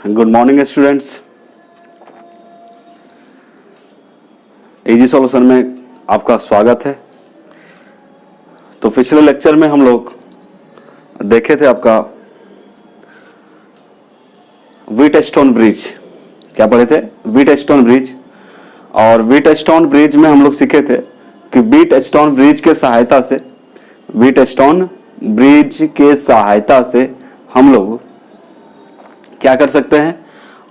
Good morning students. Easy solution में आपका स्वागत है। तो पिछले लेक्चर में हम लोग देखे थे आपका व्हीटस्टोन ब्रिज। क्या पढ़े थे? Wheatstone bridge. और व्हीटस्टोन ब्रिज में हम लोग सीखे थे कि व्हीटस्टोन ब्रिज के सहायता से हम लोग क्या कर सकते हैं?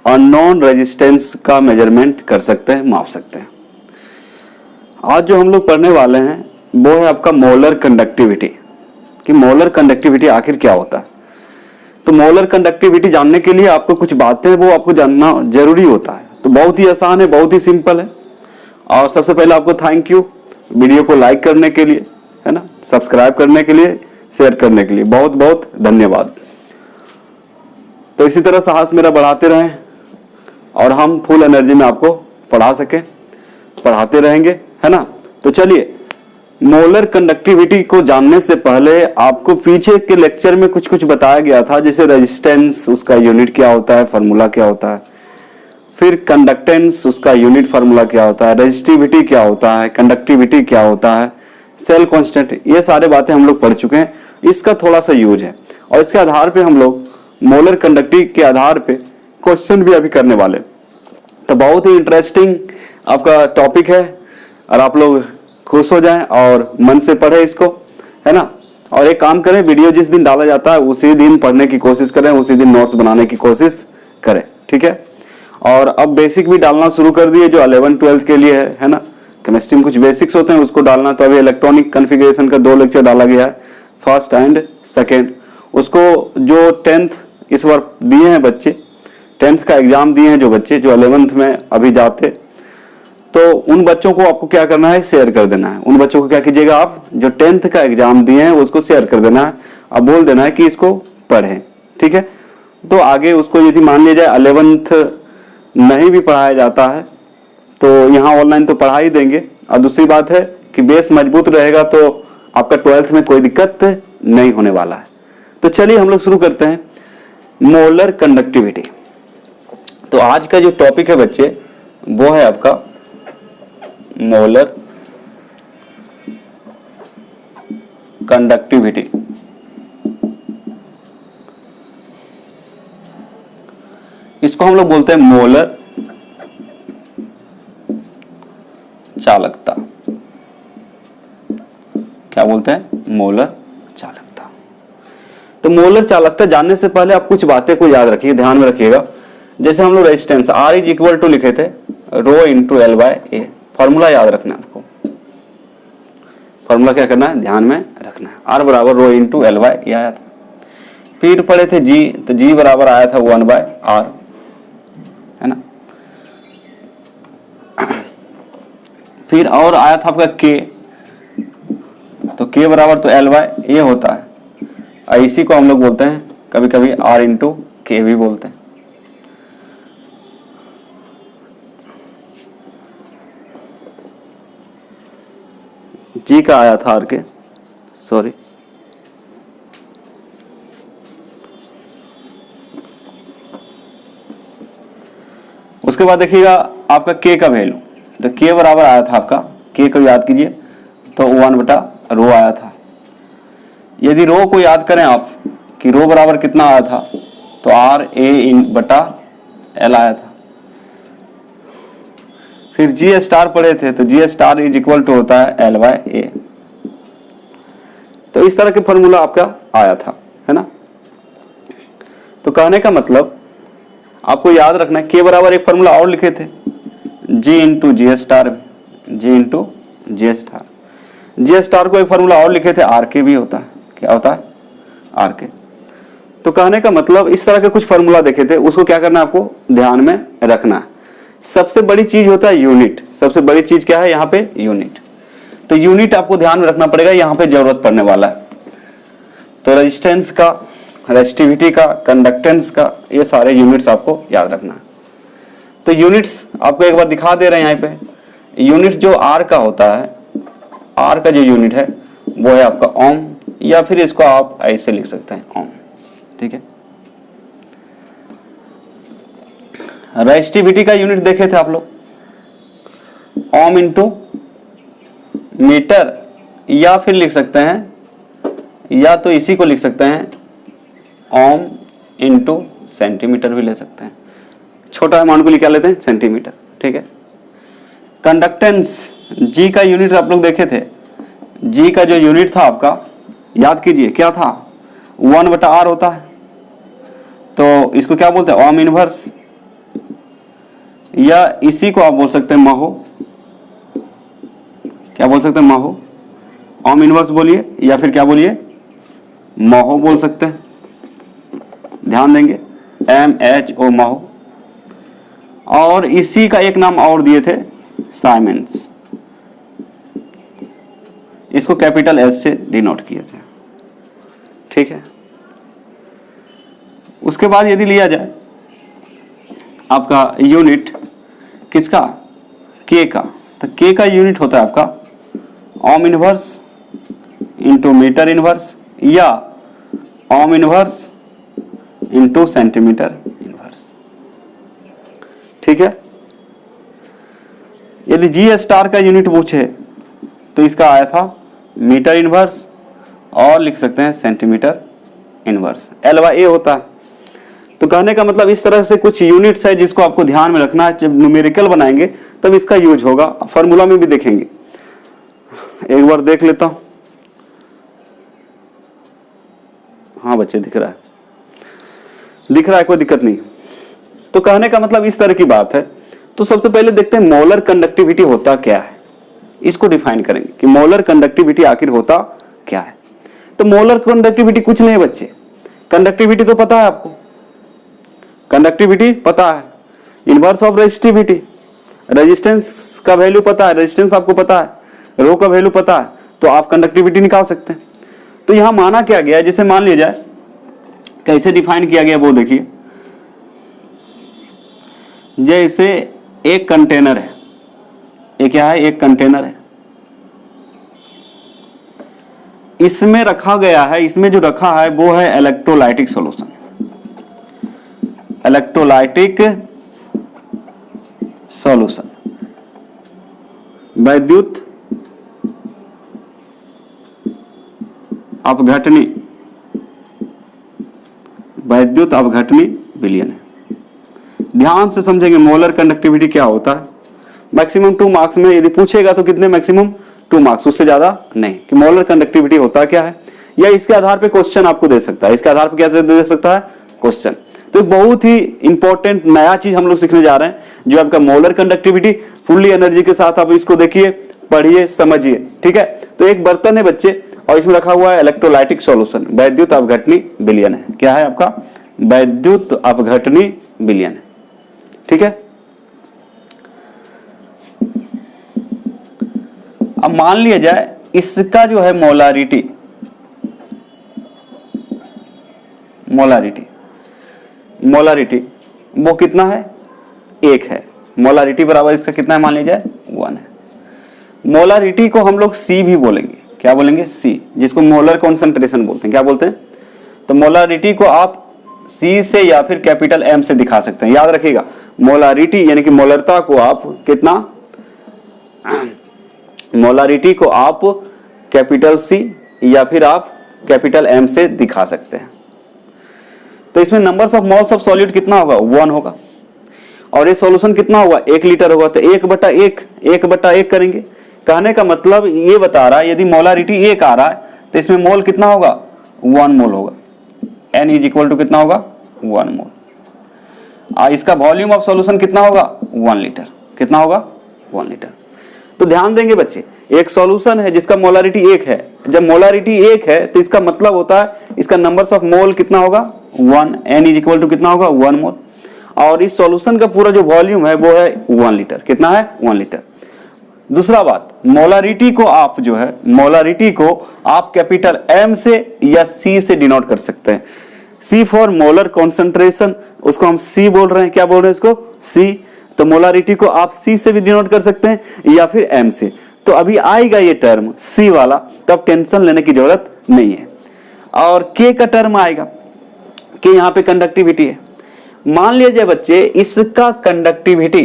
अननोन रेजिस्टेंस का मेजरमेंट कर सकते हैं, माप सकते हैं। आज जो हम लोग पढ़ने वाले हैं वो है आपका मोलर कंडक्टिविटी, कि मोलर कंडक्टिविटी आखिर क्या होता है। तो मोलर कंडक्टिविटी जानने के लिए आपको कुछ बातें वो आपको जानना जरूरी होता है। तो बहुत ही आसान है, बहुत ही सिंपल है। और सबसे पहले आपको थैंक यू वीडियो को लाइक करने के लिए, है ना, सब्सक्राइब करने के लिए, शेयर करने के लिए बहुत बहुत धन्यवाद। तो इसी तरह साहस मेरा बढ़ाते रहें और हम फुल एनर्जी में आपको पढ़ा सकें, पढ़ाते रहेंगे, है ना। तो चलिए, मोलर कंडक्टिविटी को जानने से पहले आपको पीछे के लेक्चर में कुछ कुछ बताया गया था, जैसे रेजिस्टेंस उसका यूनिट क्या होता है, फार्मूला क्या होता है, फिर कंडक्टेंस उसका यूनिट फार्मूला क्या होता है, रेजिस्टिविटी क्या होता है, कंडक्टिविटी क्या होता है, सेल कांस्टेंट, ये सारे बातें हम लोग पढ़ चुके हैं। इसका थोड़ा सा यूज है और इसके आधार पे हम लोग मोलर कंडक्टिविटी के आधार पे क्वेश्चन भी अभी करने वाले। तो बहुत ही इंटरेस्टिंग आपका टॉपिक है और आप लोग खुश हो जाएं और मन से पढ़े इसको, है ना। और एक काम करें, वीडियो जिस दिन डाला जाता है उसी दिन पढ़ने की कोशिश करें, उसी दिन नोट्स बनाने की कोशिश करें, ठीक है। और अब बेसिक भी डालना शुरू कर दिए जो 11-12 के लिए है ना। केमिस्ट्री में कुछ बेसिक्स होते हैं उसको डालना। तो अभी इलेक्ट्रॉनिक कॉन्फ़िगरेशन का 2 लेक्चर डाला गया है, फर्स्ट एंड सेकेंड। उसको जो 10th इस बार दिए हैं बच्चे, 10th का एग्जाम दिए हैं जो बच्चे जो 11th में अभी जाते, तो उन बच्चों को आपको क्या करना है, शेयर कर देना है। उन बच्चों को क्या कीजिएगा, आप जो 10th का एग्जाम दिए हैं उसको शेयर कर देना है। अब बोल देना है कि इसको पढ़ें, ठीक है। तो आगे उसको यदि मान लिया जाए 11th नहीं भी पढ़ाया जाता है तो यहाँ ऑनलाइन तो पढ़ा ही देंगे। और दूसरी बात है कि बेस मजबूत रहेगा तो आपका 12th में कोई दिक्कत नहीं होने वाला है। तो चलिए हम लोग शुरू करते हैं मोलर कंडक्टिविटी। तो आज का जो टॉपिक है बच्चे वो है आपका मोलर कंडक्टिविटी। इसको हम लोग बोलते हैं मोलर चालकता। क्या बोलते हैं? मोलर चालकता। तो मोलर चालकता जानने से पहले आप कुछ बातें को याद रखिए, ध्यान में रखिएगा। जैसे हम लोग resistance R is equal to लिखे थे rho into L by A. Formula याद रखना है आपको। फॉर्मूला क्या करना है, ध्यान में रखना है। R बराबर रो इंटू L बाय ए आया था। फिर पढ़े थे G, तो G बराबर आया था 1 बाय R, है ना। फिर और आया था आपका K, तो K बराबर तो L बाय ए होता है। इसी को हम लोग बोलते हैं कभी कभी R इंटू के भी बोलते हैं। जी का आया था R के, सॉरी। उसके बाद देखिएगा आपका K का वैल्यू, तो K बराबर आया था आपका, K को याद कीजिए तो 1 बटा रो आया था। यदि रो को याद करें आप कि रो बराबर कितना आया था, तो R A इन बटा L आया था। फिर G स्टार पढ़े थे, तो G star is equal to होता है L बाय ए। तो इस तरह के फॉर्मूला आपका आया था, है ना। तो कहने का मतलब आपको याद रखना है, K बराबर एक फॉर्मूला और लिखे थे G इंटू जी स्टार, G इंटू जी स्टार। G स्टार को एक फॉर्मूला और लिखे थे R के भी होता है। क्या होता है? R के। तो कहने का मतलब इस तरह के कुछ फॉर्मूला देखे थे, उसको क्या करना है, आपको ध्यान में रखना है। सबसे बड़ी चीज होता है यूनिट। सबसे बड़ी चीज क्या है यहाँ पे? यूनिट। तो यूनिट आपको ध्यान में रखना पड़ेगा, यहाँ पे जरूरत पड़ने वाला है। तो रेजिस्टेंस का, रेजिस्टिविटी का, कंडक्टेंस का, ये सारे यूनिट्स आपको याद रखना है। तो यूनिट्स आपको एक बार दिखा दे रहे हैं यहाँ पे। यूनिट जो R का होता है, R का जो यूनिट है वो है आपका ओम, या फिर इसको आप ऐसे लिख सकते हैं ओम, ठीक है। रेजिस्टिविटी का यूनिट देखे थे आप लोग, ओम इंटू मीटर, या फिर लिख सकते हैं, या तो इसी को लिख सकते हैं ओम इंटू सेंटीमीटर भी ले सकते हैं, छोटा अमाउंट को लिखा लेते हैं सेंटीमीटर, ठीक है। कंडक्टेंस जी का यूनिट आप लोग देखे थे, जी का जो यूनिट था आपका याद कीजिए क्या था, 1/r होता है, तो इसको क्या बोलते हैं ओम इनवर्स, या इसी को आप बोल सकते हैं महो, क्या बोल सकते हैं महो, ओम इनवर्स बोलिए या फिर क्या बोलिए महो बोल सकते हैं, ध्यान देंगे MHO महो। और इसी का एक नाम और दिए थे साइमेंस, इसको कैपिटल S से डिनोट किए थे, ठीक है। उसके बाद यदि लिया जाए आपका यूनिट किसका, K का, तो K का यूनिट होता है आपका ohm inverse into metre inverse, या ohm inverse into centimetre inverse, ठीक है। यदि G* का यूनिट पूछे तो इसका आया था मीटर इनवर्स, और लिख सकते हैं सेंटीमीटर इनवर्स, L/A होता है। तो कहने का मतलब इस तरह से कुछ यूनिट्स है जिसको आपको ध्यान में रखना है, जब न्यूमेरिकल बनाएंगे तब इसका यूज होगा, फार्मूला में भी देखेंगे। एक बार देख लेता हूं, हाँ बच्चे दिख रहा है, कोई दिक्कत नहीं। तो कहने का मतलब इस तरह की बात है। तो सबसे पहले देखते हैं मोलर कंडक्टिविटी होता क्या है, इसको डिफाइन करेंगे कि मोलर कंडक्टिविटी आखिर होता क्या है। तो मोलर कंडक्टिविटी कुछ नहीं बच्चे, कंडक्टिविटी तो पता है आपको, कंडक्टिविटी पता है, इनवर्स ऑफ रेजिस्टिविटी, रेजिस्टेंस का वैल्यू पता है, रेजिस्टेंस आपको पता है, रो का वैल्यू पता है, तो आप कंडक्टिविटी निकाल सकते हैं। तो यहां माना क्या गया है, जैसे मान लिया जाए, कैसे डिफाइन किया गया वो देखिए, जैसे एक कंटेनर है, ये क्या है, एक कंटेनर है, इसमें रखा गया है, इसमें जो रखा है वो है इलेक्ट्रोलाइटिक सॉल्यूशन, इलेक्ट्रोलाइटिक सॉल्यूशन, वैद्युत अपघटनी, वैद्युत अपघटनी विलयन है। ध्यान से समझेंगे मोलर कंडक्टिविटी क्या होता है। मैक्सिमम 2 मार्क्स में यदि पूछेगा तो कितने, मैक्सिमम 2 मार्क्स, उससे ज्यादा नहीं, कि मोलर कंडक्टिविटी होता क्या है, या इसके आधार पे क्वेश्चन आपको दे सकता है, इसके आधार पे क्या दे सकता है क्वेश्चन। तो एक बहुत ही इंपॉर्टेंट नया चीज हम लोग सीखने जा रहे हैं, जो आपका मोलर कंडक्टिविटी फुल्ली एनर्जी के साथ, आप इसको देखिए, पढ़िए, समझिए, ठीक है। तो एक बर्तन है बच्चे, और इसमें रखा हुआ है इलेक्ट्रोलाइटिक सॉल्यूशन, वैद्युत अपघटनी विलयन है, क्या है आपका वैद्युत अपघटनी विलयन है, ठीक है। अब मान लिया जाए इसका जो है मोलारिटी, मोलारिटी वो कितना है, 1 है, मोलारिटी बराबर इसका कितना है, मान लीजिए 1 है। मोलारिटी को हम लोग C भी बोलेंगे, क्या बोलेंगे C, जिसको मोलर कॉन्सेंट्रेशन बोलते हैं, क्या बोलते हैं। तो मोलारिटी को आप C से या फिर कैपिटल M से दिखा सकते हैं, याद रखिएगा, मोलारिटी यानी कि मोलरता को आप कितना, मोलारिटी को आप कैपिटल C या फिर आप कैपिटल M से दिखा सकते हैं। तो इसमें numbers of moles of solute कितना होगा, 1 होगा, और ये सॉल्यूशन कितना होगा, 1 लीटर होगा, तो 1/1 करेंगे। कहने का मतलब ये बता रहा है, यदि मोलारिटी 1 आ रहा है तो इसमें मोल कितना होगा, 1 मोल होगा, N इज इक्वल टू कितना होगा, 1 मोल। इसका वॉल्यूम ऑफ सॉल्यूशन कितना होगा, 1 लीटर, कितना होगा, 1 लीटर। तो ध्यान देंगे बच्चे, एक सॉल्यूशन है जिसका मोलारिटी 1 है, जब मोलारिटी 1 है तो इसका मतलब होता है इसका नंबर्स ऑफ मोल कितना होगा, 1, N इज इक्वल टू कितना होगा, 1 मोल। और इस सॉल्यूशन का पूरा जो वॉल्यूम है वो है 1 लीटर, कितना है, 1 लीटर। दूसरा बात, मोलारिटी को आप जो है, मोलारिटी को आप कैपिटल M से या C से डिनोट कर सकते हैं। C फॉर मोलर कॉन्सेंट्रेशन, उसको हम C बोल रहे हैं, क्या बोल रहे हैं इसको, C। तो मोलारिटी को आप C से भी डिनोट कर सकते हैं या फिर M से। तो अभी आएगा ये टर्म C वाला, तब टेंशन लेने की जरूरत नहीं है। और K का टर्म आएगा, K यहाँ पे कंडक्टिविटी है, मान लीजिए बच्चे इसका कंडक्टिविटी,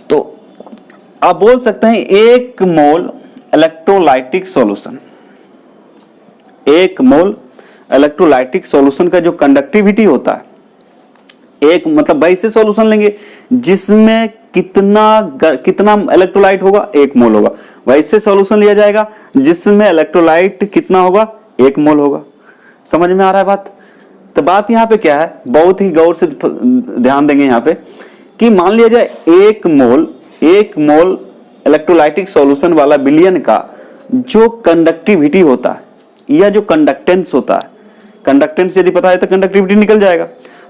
तो आप बोल सकते हैं 1 mole electrolytic solution, 1 mole electrolytic solution का जो कंडक्टिविटी होता है, एक मतलब वैसे सॉल्यूशन लेंगे जिसमें कितना इलेक्ट्रोलाइट होगा, 1 मोल होगा। वैसे सॉल्यूशन लिया जाएगा जिसमें इलेक्ट्रोलाइट कितना होगा, 1 मोल होगा। समझ में आ रहा है बात? तो बात यहाँ पे क्या है, बहुत ही गौर से ध्यान देंगे यहाँ पे कि मान लिया जाए 1 मोल इलेक्ट्रोलाइटिक सॉल्यूशन वाला विलयन का जो कंडक्टिविटी होता है या जो कंडक्टेंस होता है, कंडक्टेंस यदि पता है तो कंडक्टिविटी निकल जाएगा,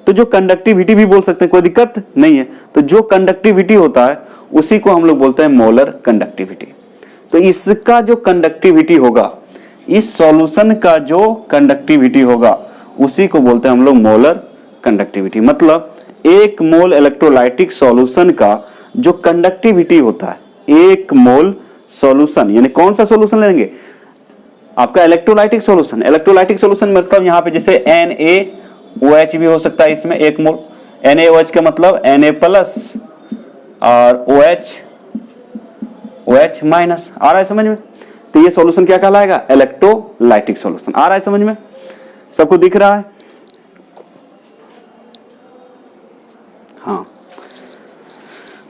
तो जो कंडक्टिविटी भी बोल सकते हैं, कोई दिक्कत नहीं है। तो जो कंडक्टिविटी होता है उसी को हम लोग बोलते हैं मोलर कंडक्टिविटी। तो इसका जो कंडक्टिविटी होगा, इस सॉल्यूशन का जो कंडक्टिविटी होगा उसी को बोलते हैं हम लोग मोलर कंडक्टिविटी। मतलब 1 मोल इलेक्ट्रोलाइटिक सॉल्यूशन का जो कंडक्टिविटी होता है, 1 मोल सॉल्यूशन, यानी कौन सा सॉल्यूशन लेंगे, आपका इलेक्ट्रोलाइटिक सॉल्यूशन। इलेक्ट्रोलाइटिक सॉल्यूशन मतलब यहाँ पे जैसे NaOH भी हो सकता है इसमें 1 मोल। NaOH का मतलब Na प्लस और OH माइनस। आ रहा है समझ में? तो ये सॉल्यूशन क्या कहलाएगा, इलेक्ट्रोलाइटिक सॉल्यूशन। आ रहा है समझ में? सबको दिख रहा है? हाँ,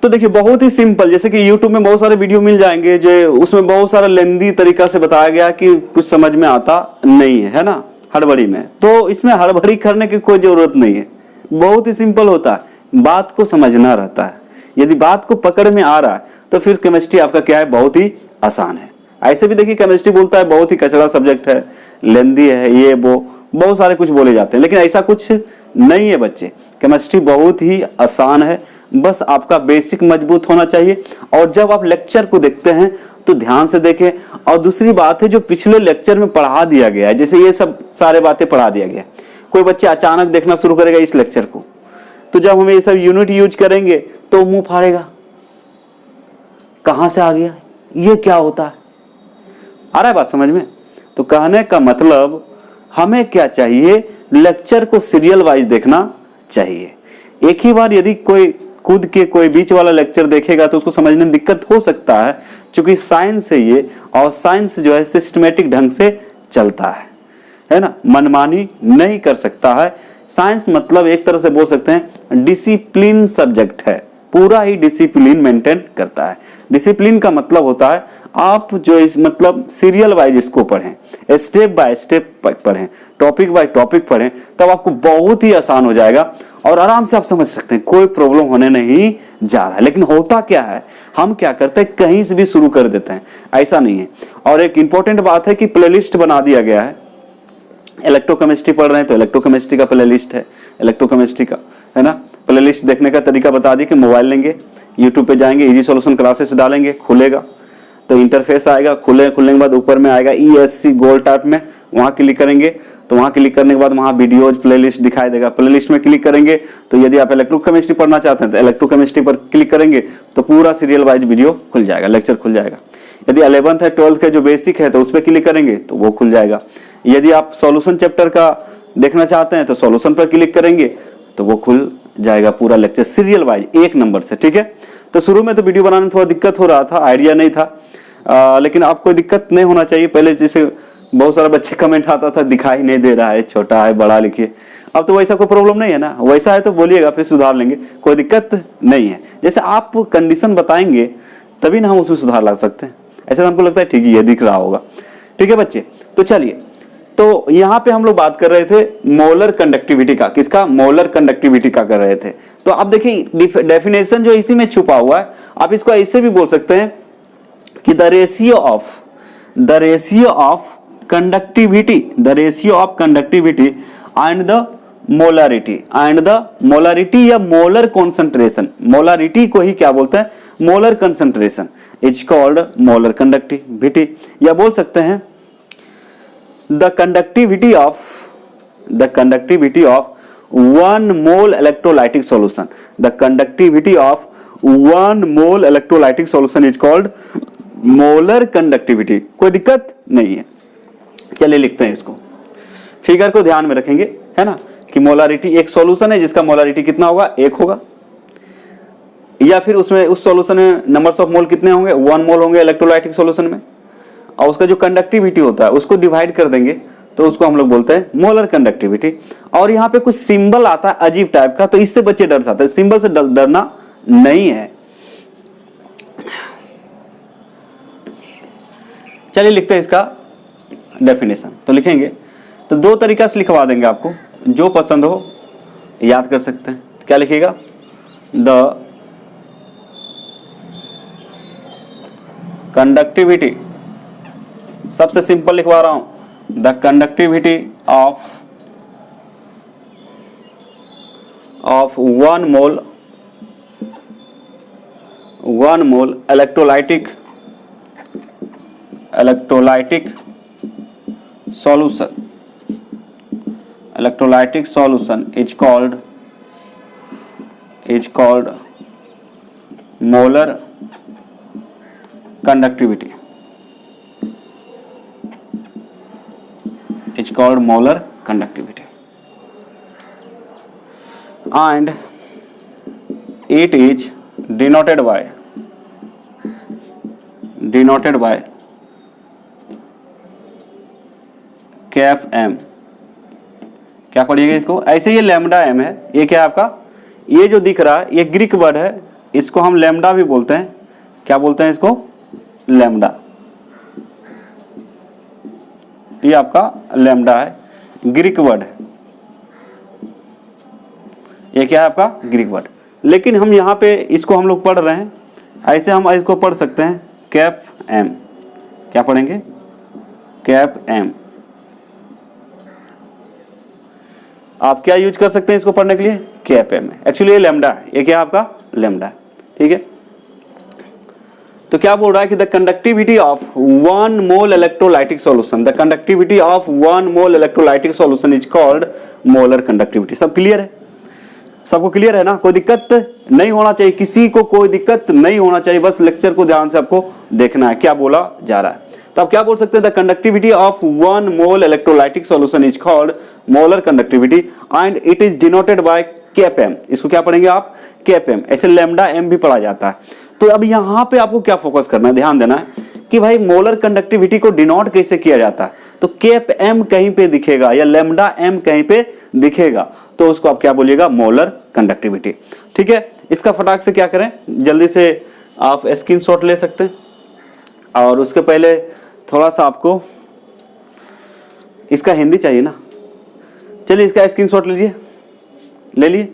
तो देखिए बहुत ही सिंपल, जैसे कि YouTube में बहुत सारे वीडियो मिल जाएंगे जो उसमें बहुत सारा लेंदी तरीका से बताया गया कि कुछ समझ में आता नहीं है ना, हड़बड़ी में। तो इसमें हड़बड़ी करने की कोई जरूरत नहीं है, बहुत ही सिंपल होता है, बात को समझना रहता है। यदि बात को पकड़ में आ रहा है तो फिर केमिस्ट्री आपका क्या है, बहुत ही आसान है। ऐसे भी देखिए केमिस्ट्री बोलता है बहुत ही कचरा सब्जेक्ट है, लेंदी है, ये वो बहुत सारे कुछ बोले जाते हैं, लेकिन ऐसा कुछ नहीं है बच्चे। केमिस्ट्री बहुत ही आसान है, बस आपका बेसिक मजबूत होना चाहिए। और जब आप लेक्चर को देखते हैं तो ध्यान से देखें। और दूसरी बात है, जो पिछले लेक्चर में पढ़ा दिया गया है, जैसे ये सब सारे बातें पढ़ा दिया गया, कोई बच्चे अचानक देखना शुरू करेगा इस लेक्चर को, तो जब हम ये सब यूनिट यूज करेंगे तो मुंह फाड़ेगा, कहां से आ गया, ये क्या होता है। आ रहा है बात समझ में? तो कहने का मतलब हमें क्या चाहिए, लेक्चर को सीरियल वाइज देखना चाहिए। एक ही बार यदि कोई खुद के कोई बीच वाला लेक्चर देखेगा तो उसको समझने में दिक्कत हो सकता है, क्योंकि साइंस है ये, और साइंस जो है सिस्टमेटिक ढंग से चलता है ना, मनमानी नहीं कर सकता है। साइंस मतलब एक तरह से बोल सकते हैं डिसिप्लिन सब्जेक्ट है, पूरा ही डिसिप्लिन मेंटेन करता है। डिसिप्लिन का मतलब होता है आप जो इस मतलब सीरियल वाइज इसको पढ़ें, स्टेप बाय स्टेप पढ़ें, टॉपिक बाय टॉपिक पढ़ें, तब आपको बहुत ही आसान हो जाएगा और आराम से आप समझ सकते हैं, कोई प्रॉब्लम होने नहीं जा रहा है। लेकिन होता क्या है, हम क्या करते हैं, कहीं से भी शुरू कर देते हैं, ऐसा नहीं है। और एक इंपॉर्टेंट बात है कि प्लेलिस्ट बना दिया गया है। इलेक्ट्रोकेमिस्ट्री पढ़ रहे हैं तो इलेक्ट्रोकेमिस्ट्री का प्लेलिस्ट है, इलेक्ट्रोकेमिस्ट्री का, है ना। प्लेलिस्ट देखने का तरीका बता दी कि मोबाइल लेंगे, यूट्यूब पे जाएंगे, इजी सॉल्यूशन क्लासेस डालेंगे, खुलेगा तो इंटरफेस आएगा, खुलने के बाद ऊपर में आएगा ESC गोल्ड टाइप में, वहाँ क्लिक करेंगे तो वहाँ क्लिक करने के बाद वहाँ वीडियोज प्लेलिस्ट दिखाई देगा। प्लेलिस्ट में क्लिक करेंगे तो यदि आप इलेक्ट्रोकेमिस्ट्री पढ़ना चाहते हैं तो इलेक्ट्रोकेमिस्ट्री पर क्लिक करेंगे तो पूरा सीरियल वाइज वीडियो खुल जाएगा, लेक्चर खुल जाएगा। यदि 11th है 12th का जो बेसिक है तो उस पर क्लिक करेंगे तो वो खुल जाएगा। यदि आप सॉल्यूशन चैप्टर का देखना चाहते हैं तो सॉल्यूशन पर क्लिक करेंगे तो वो खुल जाएगा पूरा लेक्चर सीरियल वाइज 1 नंबर से, ठीक है। तो शुरू में तो वीडियो बनाने में थोड़ा दिक्कत हो रहा था, आइडिया नहीं था, लेकिन आपको दिक्कत नहीं होना चाहिए। पहले जैसे बहुत सारा बच्चे कमेंट आता था दिखाई नहीं दे रहा है, छोटा है, बड़ा लिखिए। अब तो वैसा कोई प्रॉब्लम नहीं है ना, वैसा है तो बोलिएगा, फिर सुधार लेंगे, कोई दिक्कत नहीं है। जैसे आप कंडीशन बताएंगे तभी ना हम उसमें सुधार ला सकते हैं। ऐसा हमको लगता है ठीक है ये दिख रहा होगा, ठीक है बच्चे। तो चलिए, तो यहाँ पे हम लोग बात कर रहे थे मोलर कंडक्टिविटी का, किसका, मोलर कंडक्टिविटी का कर रहे थे। तो आप देखिए डेफिनेशन जो इसी में छुपा हुआ है, आप इसको ऐसे भी बोल सकते हैं कि the ratio of conductivity and the molarity या मोलर कॉन्सेंट्रेशन, मोलारिटी को ही क्या बोलते हैं, molar concentration is called molar conductivity. या बोल सकते हैं the conductivity of 1 mole electrolytic solution, the conductivity of 1 mole electrolytic solution is called molar conductivity। कोई दिक्कत नहीं है। चलिए लिखते हैं इसको, फिगर को ध्यान में रखेंगे, है ना, कि मोलारिटी, एक सॉल्यूशन है जिसका मोलारिटी कितना होगा, 1 होगा, या फिर उसमें उस सॉल्यूशन में नंबर्स ऑफ मोल कितने होंगे, 1 मोल होंगे इलेक्ट्रोलाइटिक सॉल्यूशन में, और उसका जो कंडक्टिविटी होता है उसको डिवाइड कर देंगे तो उसको हम लोग बोलते हैं मोलर कंडक्टिविटी। और यहाँ पे कुछ सिंबल आता है अजीब टाइप का, तो इससे बच्चे डर जाते हैं, सिंबल से डरना नहीं है। चलिए लिखते हैं इसका डेफिनेशन। तो लिखेंगे तो 2 तरीका से लिखवा देंगे, आपको जो पसंद हो याद कर सकते हैं। क्या लिखिएगा, द कंडक्टिविटी, सबसे सिंपल लिखवा रहा हूं, the conductivity of 1 mole electrolytic solution is called molar conductivity. It's called molar conductivity, and it is denoted by cap M. क्या पढ़िएगा इसको, ऐसे ये लैम्डा एम है, ये क्या है आपका, ये जो दिख रहा है ये ग्रीक वर्ड है, इसको हम लैम्डा भी बोलते हैं। क्या बोलते हैं इसको, लैम्डा, ये आपका लैम्डा है, ग्रीक वर्ड है, ये क्या है आपका ग्रीक वर्ड। लेकिन हम यहाँ पे इसको हम लोग पढ़ रहे हैं, ऐसे हम इसको पढ़ सकते हैं कैप एम। क्या पढ़ेंगे, कैप एम। आप क्या यूज कर सकते हैं इसको पढ़ने के लिए, कैप एम। एक्चुअली ये लैम्डा है, ये क्या है आपका लैम्डा है, ठीक है। तो क्या बोल रहा है कि the conductivity of 1 mole electrolytic solution, the conductivity of 1 mole electrolytic solution is called molar conductivity. सब क्लियर है, सबको क्लियर है ना, कोई दिक्कत नहीं होना चाहिए, किसी को कोई दिक्कत नहीं होना चाहिए, बस लेक्चर को ध्यान से आपको देखना है क्या बोला जा रहा है। तो आप क्या बोल सकते हैं, the conductivity of 1 mole electrolytic solution is called molar conductivity and it is denoted by cap M. इसको क्या पढ़ेंगे आप, कैप एम। ऐसे लैम्डा एम भी पढ़ा जाता है। तो अब यहाँ पे आपको क्या फोकस करना है, ध्यान देना है कि भाई मोलर कंडक्टिविटी को डिनोट कैसे किया जाता है। तो कैप एम कहीं पे दिखेगा या लैम्डा एम कहीं पे दिखेगा तो उसको आप क्या बोलिएगा, मोलर कंडक्टिविटी, ठीक है। इसका फटाक से क्या करें, जल्दी से आप स्क्रीनशॉट ले सकते हैं, और उसके पहले थोड़ा सा आपको इसका हिंदी चाहिए ना, चलिए इसका स्क्रीनशॉट लीजिए, ले लिए,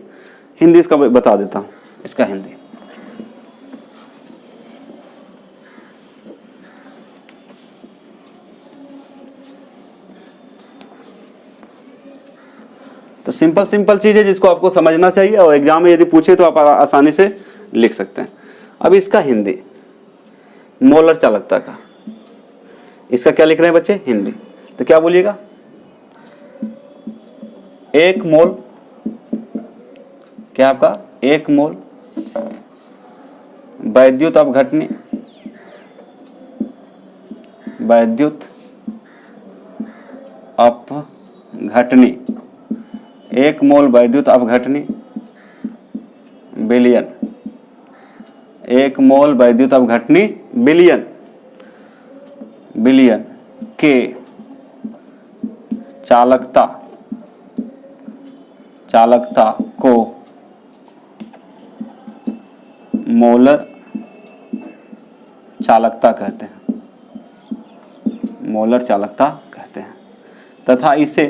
हिंदी इसका बता देता हूं, इसका हिंदी। तो सिंपल चीज है जिसको आपको समझना चाहिए, और एग्जाम में यदि पूछे तो आप आसानी से लिख सकते हैं। अब इसका हिंदी, मोलर चालकता का, इसका क्या लिख रहे हैं बच्चे, हिंदी। तो क्या बोलिएगा, 1 मोल, क्या आपका 1 मोल वैद्युत अपघटनी, 1 मोल वैद्युत अपघटनी बिलियन, 1 मोल वैद्युत अपघटनी बिलियन के चालकता को मोलर चालकता कहते हैं, मोलर चालकता कहते हैं। तथा इसे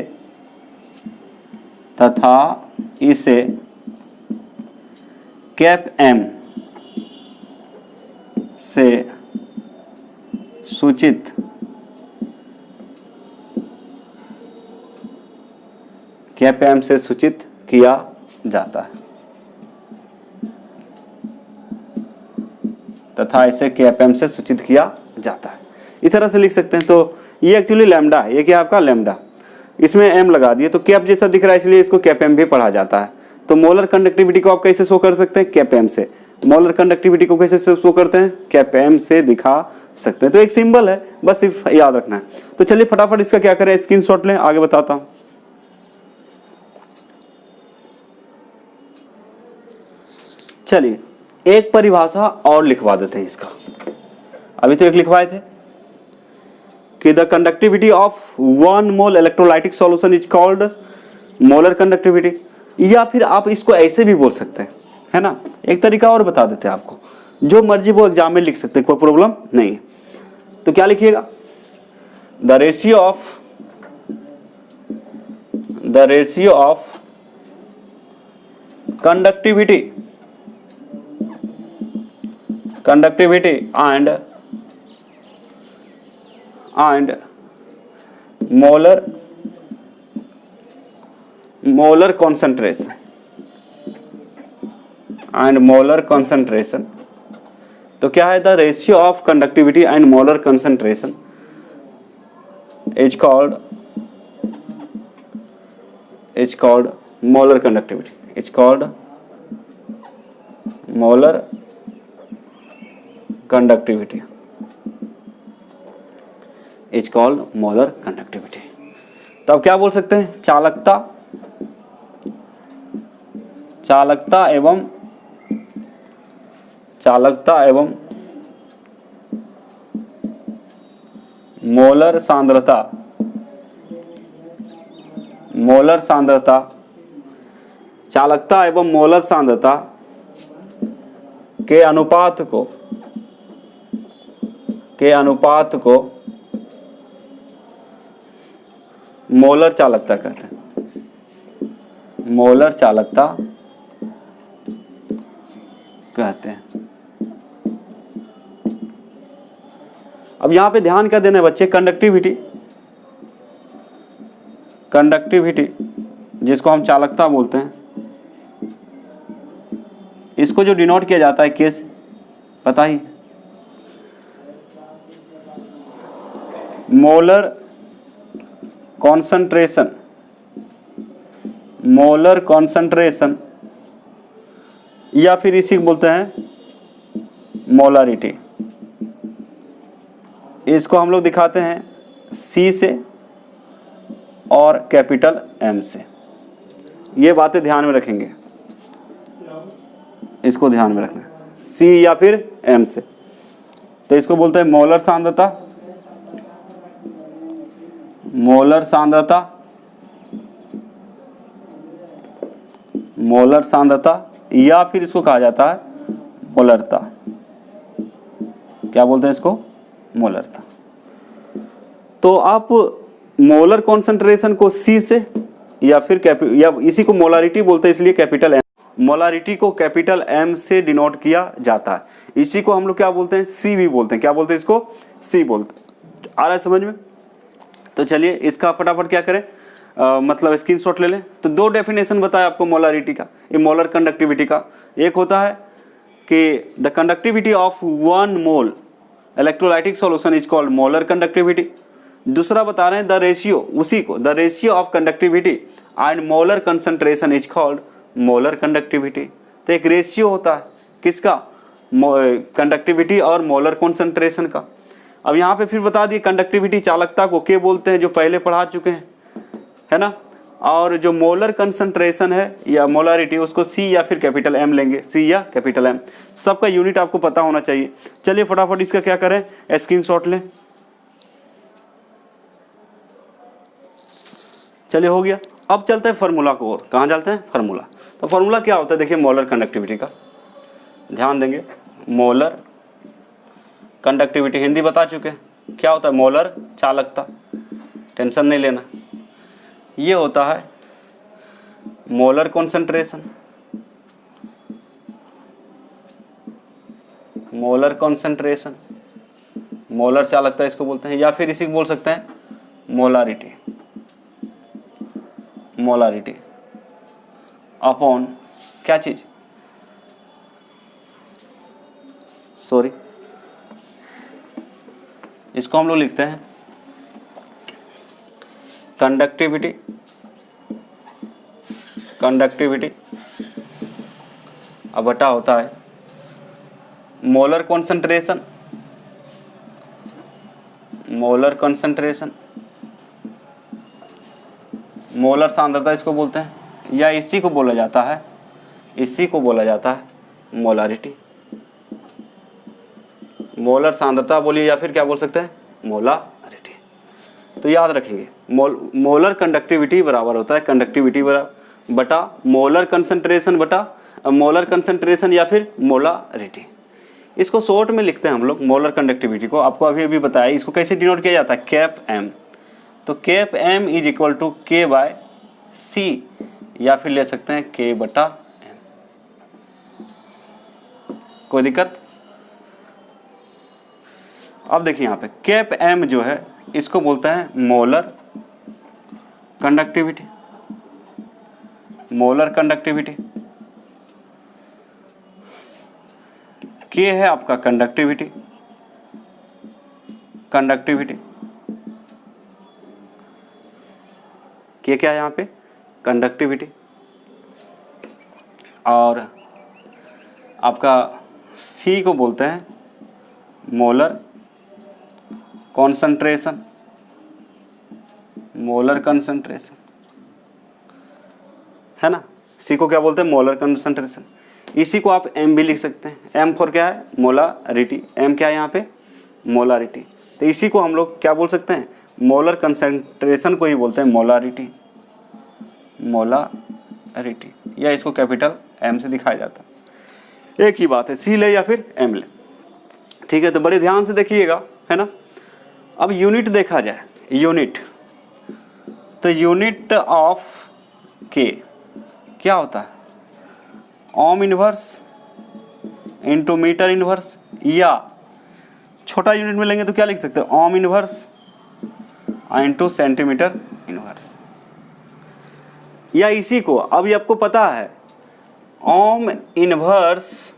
कैप एम से सूचित किया जाता है, तथा इसे कैप एम से सूचित किया जाता है। इस तरह से लिख सकते हैं। तो ये एक्चुअली लैम्डा है, ये क्या आपका लैम्डा, इसमें एम लगा दिए तो कैप जैसा दिख रहा है, इसलिए इसको कैप एम भी पढ़ा जाता है। तो मोलर कंडक्टिविटी को आप कैसे शो कर सकते हैं, कैप एम से। मोलर कंडक्टिविटी को कैसे शो करते हैं, कैप एम से दिखा सकते हैं। तो एक सिंबल है, बस सिर्फ याद रखना है। तो चलिए फटाफट इसका क्या करें, स्क्रीनशॉट लें, आगे बताता हूं। चलिए एक परिभाषा और लिखवा देते हैं इसका। अभी तो एक लिखवाए थे कि the conductivity of 1 mole electrolytic solution is called molar conductivity, या फिर आप इसको ऐसे भी बोल सकते हैं, है ना। एक तरीका और बता देते हैं आपको, जो मर्जी वो एग्जाम में लिख सकते हैं, कोई प्रॉब्लम नहीं है। तो क्या लिखिएगा, the ratio of conductivity and molar concentration तो क्या है, the ratio of conductivity and molar concentration is called molar conductivity, is called molar conductivity, is called molar conductivity. तो अब क्या बोल सकते हैं, चालकता एवं मोलर सांद्रता चालकता एवं मोलर सांद्रता के अनुपात को मोलर चालकता कहते हैं, मोलर चालकता कहते हैं। अब यहां पे ध्यान क्या देना है बच्चे, कंडक्टिविटी जिसको हम चालकता बोलते हैं, इसको जो डिनोट किया जाता है केस पता ही, मोलर कॉन्सेंट्रेशन या फिर इसी को बोलते हैं मोलारिटी। इसको हम लोग दिखाते हैं C से और कैपिटल M से। ये बातें ध्यान में रखेंगे, इसको ध्यान में रखना, C या फिर M से। तो इसको बोलते हैं मोलर सांद्रता या फिर इसको कहा जाता है मोलरता। क्या बोलते हैं इसको, मोलरता। तो आप मोलर कॉन्सेंट्रेशन को C से या फिर या इसी को मोलारिटी बोलते हैं, इसलिए कैपिटल M, मोलारिटी को कैपिटल M से डिनोट किया जाता है। इसी को हम लोग क्या बोलते हैं, C भी बोलते हैं। क्या बोलते हैं इसको, C बोलते हैं। आ रहा है समझ में। तो चलिए इसका फटाफट क्या करें, मतलब स्क्रीनशॉट ले लें। तो दो डेफिनेशन बताया आपको मोलारिटी का, ये मोलर कंडक्टिविटी का। एक होता है कि the conductivity of 1 mole electrolytic solution is called molar conductivity. दूसरा बता रहे हैं द रेशियो, उसी को the ratio of conductivity and molar concentration is called molar conductivity. तो एक रेशियो होता है किसका, कंडक्टिविटी और मोलर कॉन्सेंट्रेशन का। अब यहाँ पे फिर बता दिए कंडक्टिविटी चालकता को के बोलते हैं, जो पहले पढ़ा चुके हैं, है ना। और जो मोलर कंसंट्रेशन है या मोलारिटी, उसको C या फिर कैपिटल M लेंगे, C या कैपिटल M। सबका यूनिट आपको पता होना चाहिए। चलिए फटाफट इसका क्या करें, स्क्रीनशॉट लें। चलिए हो गया। अब चलते हैं फार्मूला को और। कहाँ चलते हैं, फार्मूला। तो फार्मूला क्या होता है, देखिए मोलर कंडक्टिविटी का ध्यान देंगे। मोलर कंडक्टिविटी हिंदी बता चुके हैं, क्या होता है, मोलर चालकता, टेंशन नहीं लेना। ये होता है मोलर कॉन्सेंट्रेशन, मोलर चालकता इसको बोलते हैं, या फिर इसी को बोल सकते हैं मोलारिटी अपॉन क्या चीज, सॉरी, इसको हम लोग लिखते हैं कंडक्टिविटी अब बटा होता है मोलर कॉन्सेंट्रेशन, मोलर सांद्रता इसको बोलते हैं, या इसी को बोला जाता है मोलारिटी, मोलर सांद्रता बोलिए या फिर क्या बोल सकते हैं, मोलारिटी। तो याद रखेंगे मोलर कंडक्टिविटी बराबर होता है कंडक्टिविटी बटा मोलर कंसंट्रेशन बटा मोलर कंसंट्रेशन या फिर मोलारिटी। इसको शॉर्ट में लिखते हैं हम लोग मोलर कंडक्टिविटी को, आपको अभी अभी बताया। इसको कैसे डिनोट किया जाता है, कैप एम। तो cap M is equal to K by C या फिर ले सकते हैं के बटा एम। कोई दिक्कत? अब देखिए यहाँ पे कैप एम जो है इसको बोलते हैं मोलर कंडक्टिविटी, मोलर कंडक्टिविटी। के है आपका कंडक्टिविटी, कंडक्टिविटी के क्या है यहाँ पे, कंडक्टिविटी। और आपका सी को बोलते हैं मोलर कॉन्सेंट्रेशन, मोलर कंसंट्रेशन है ना। सी को क्या बोलते हैं, मोलर कंसंट्रेशन। इसी को आप एम भी लिख सकते हैं। एम फॉर क्या है, मोलारिटी। एम क्या है यहाँ पे, मोलारिटी। तो इसी को हम लोग क्या बोल सकते हैं, मोलर कंसंट्रेशन को ही बोलते हैं मोलारिटी, मोलारिटी। या इसको कैपिटल एम से दिखाया जाता है। एक ही बात है, सी ले या फिर एम ले, ठीक है। तो बड़े ध्यान से देखिएगा, है ना। अब यूनिट देखा जाए, यूनिट, तो यूनिट ऑफ के क्या होता है, ohm inverse into metre inverse, या छोटा यूनिट में लेंगे तो क्या लिख सकते हैं, ohm inverse into centimetre inverse. या इसी को अभी आपको पता है ओम इनवर्स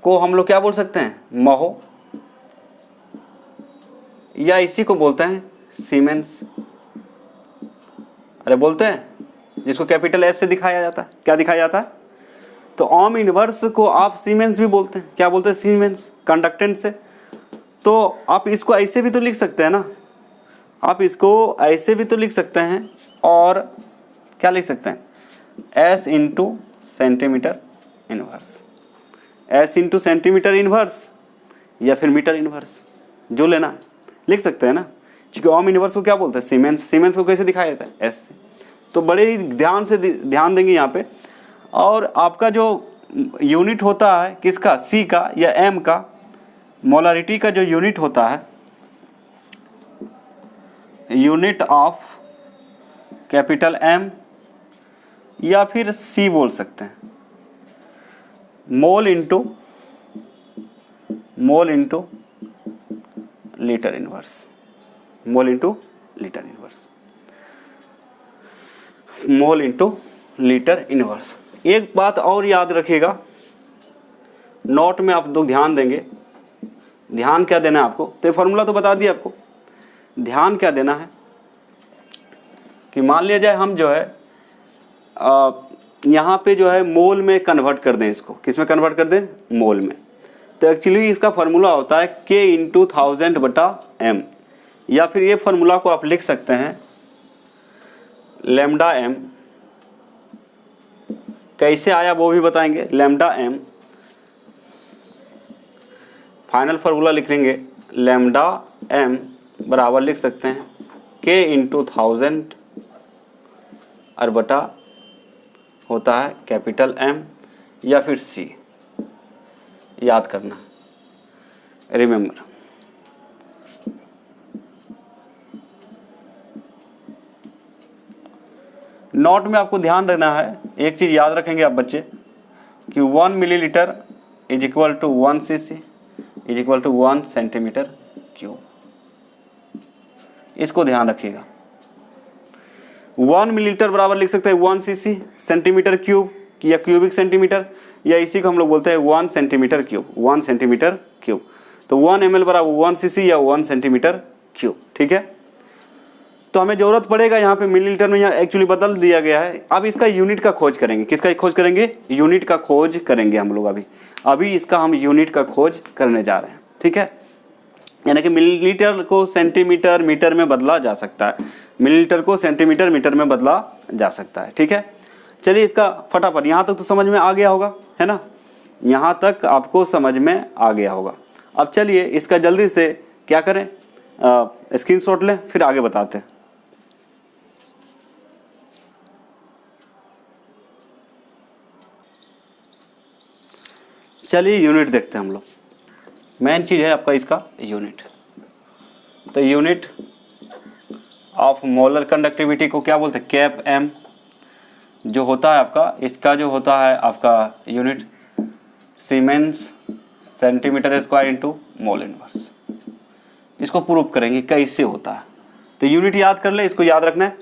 को हम लोग क्या बोल सकते हैं, महो, या इसी को बोलते हैं सीमेंस। अरे बोलते हैं, जिसको कैपिटल एस से दिखाया जाता है, क्या दिखाया जाता है। तो ओम इनवर्स को आप सीमेंस भी बोलते हैं, क्या बोलते हैं, सीमेंस, कंडक्टेंस से। तो आप इसको ऐसे भी तो लिख सकते हैं ना, आप इसको ऐसे भी तो लिख सकते हैं, और क्या लिख सकते हैं, S into centimetre inverse, S into centimetre inverse या फिर मीटर इनवर्स, जो लेना है लिख सकते हैं ना। क्योंकि ओम इनवर्स को क्या बोलते हैं, सीमेंस। सीमेंस को कैसे दिखाया जाता है, एस से। तो बड़े ही ध्यान से ध्यान देंगे यहाँ पे। और आपका जो यूनिट होता है किसका, सी का या एम का, मोलारिटी का जो यूनिट होता है, यूनिट ऑफ कैपिटल एम या फिर सी बोल सकते हैं, मोल इंटू लीटर इनवर्स, मोल इंटू लीटर इनवर्स, मोल इंटू लीटर इनवर्स। एक बात और याद रखिएगा, नोट में आप लोग ध्यान देंगे। ध्यान क्या देना है आपको, तो फॉर्मूला तो बता दिया आपको। ध्यान क्या देना है कि मान लिया जाए हम जो है यहाँ पे जो है मोल में कन्वर्ट कर दें, इसको किस में कन्वर्ट कर दें, मोल में। तो एक्चुअली इसका फॉर्मूला होता है के इंटू 1000 बटा एम, या फिर ये फॉर्मूला को आप लिख सकते हैं लैम्डा एम। कैसे आया वो भी बताएंगे, लैम्डा एम, फाइनल फार्मूला लिख लेंगे, लैम्डा एम बराबर लिख सकते हैं के इंटू 1000 और बटा होता है कैपिटल एम या फिर सी। याद करना, रिमेम्बर। नोट में आपको ध्यान रखना है, एक चीज़ याद रखेंगे आप बच्चे कि 1 millilitre is equal to 1 cc is equal to 1 centimetre cube. इसको ध्यान रखिएगा। 1 मिलीलीटर बराबर लिख सकते हैं 1 cc सेंटीमीटर क्यूब या क्यूबिक सेंटीमीटर, या इसी को हम लोग बोलते हैं 1 सेंटीमीटर क्यूब, 1 सेंटीमीटर क्यूब। तो 1 ml बराबर 1 cc या 1 सेंटीमीटर क्यूब, ठीक है। तो हमें ज़रूरत पड़ेगा यहाँ पे मिलीलीटर में, यहाँ एक्चुअली बदल दिया गया है। अब इसका यूनिट का खोज करेंगे, किसका खोज करेंगे, यूनिट का खोज करेंगे हम लोग। अभी इसका हम यूनिट का खोज करने जा रहे हैं, ठीक है। यानी कि मिलीलीटर को सेंटीमीटर मीटर में बदला जा सकता है, मिलीलीटर को सेंटीमीटर मीटर में बदला जा सकता है, ठीक है। चलिए इसका फटाफट, यहाँ तक तो समझ में आ गया होगा, है ना, यहाँ तक आपको समझ में आ गया होगा। अब चलिए इसका जल्दी से क्या करें, स्क्रीनशॉट लें, फिर आगे बताते हैं। चलिए यूनिट देखते हैं हम लोग। मेन चीज़ है आपका इसका यूनिट। तो यूनिट ऑफ मोलर कंडक्टिविटी को क्या बोलते हैं, कैप एम जो होता है आपका, इसका जो होता है आपका unit siemens centimetre square into mole inverse. इसको प्रूव करेंगे कैसे होता है। तो यूनिट याद कर ले, इसको याद रखना है,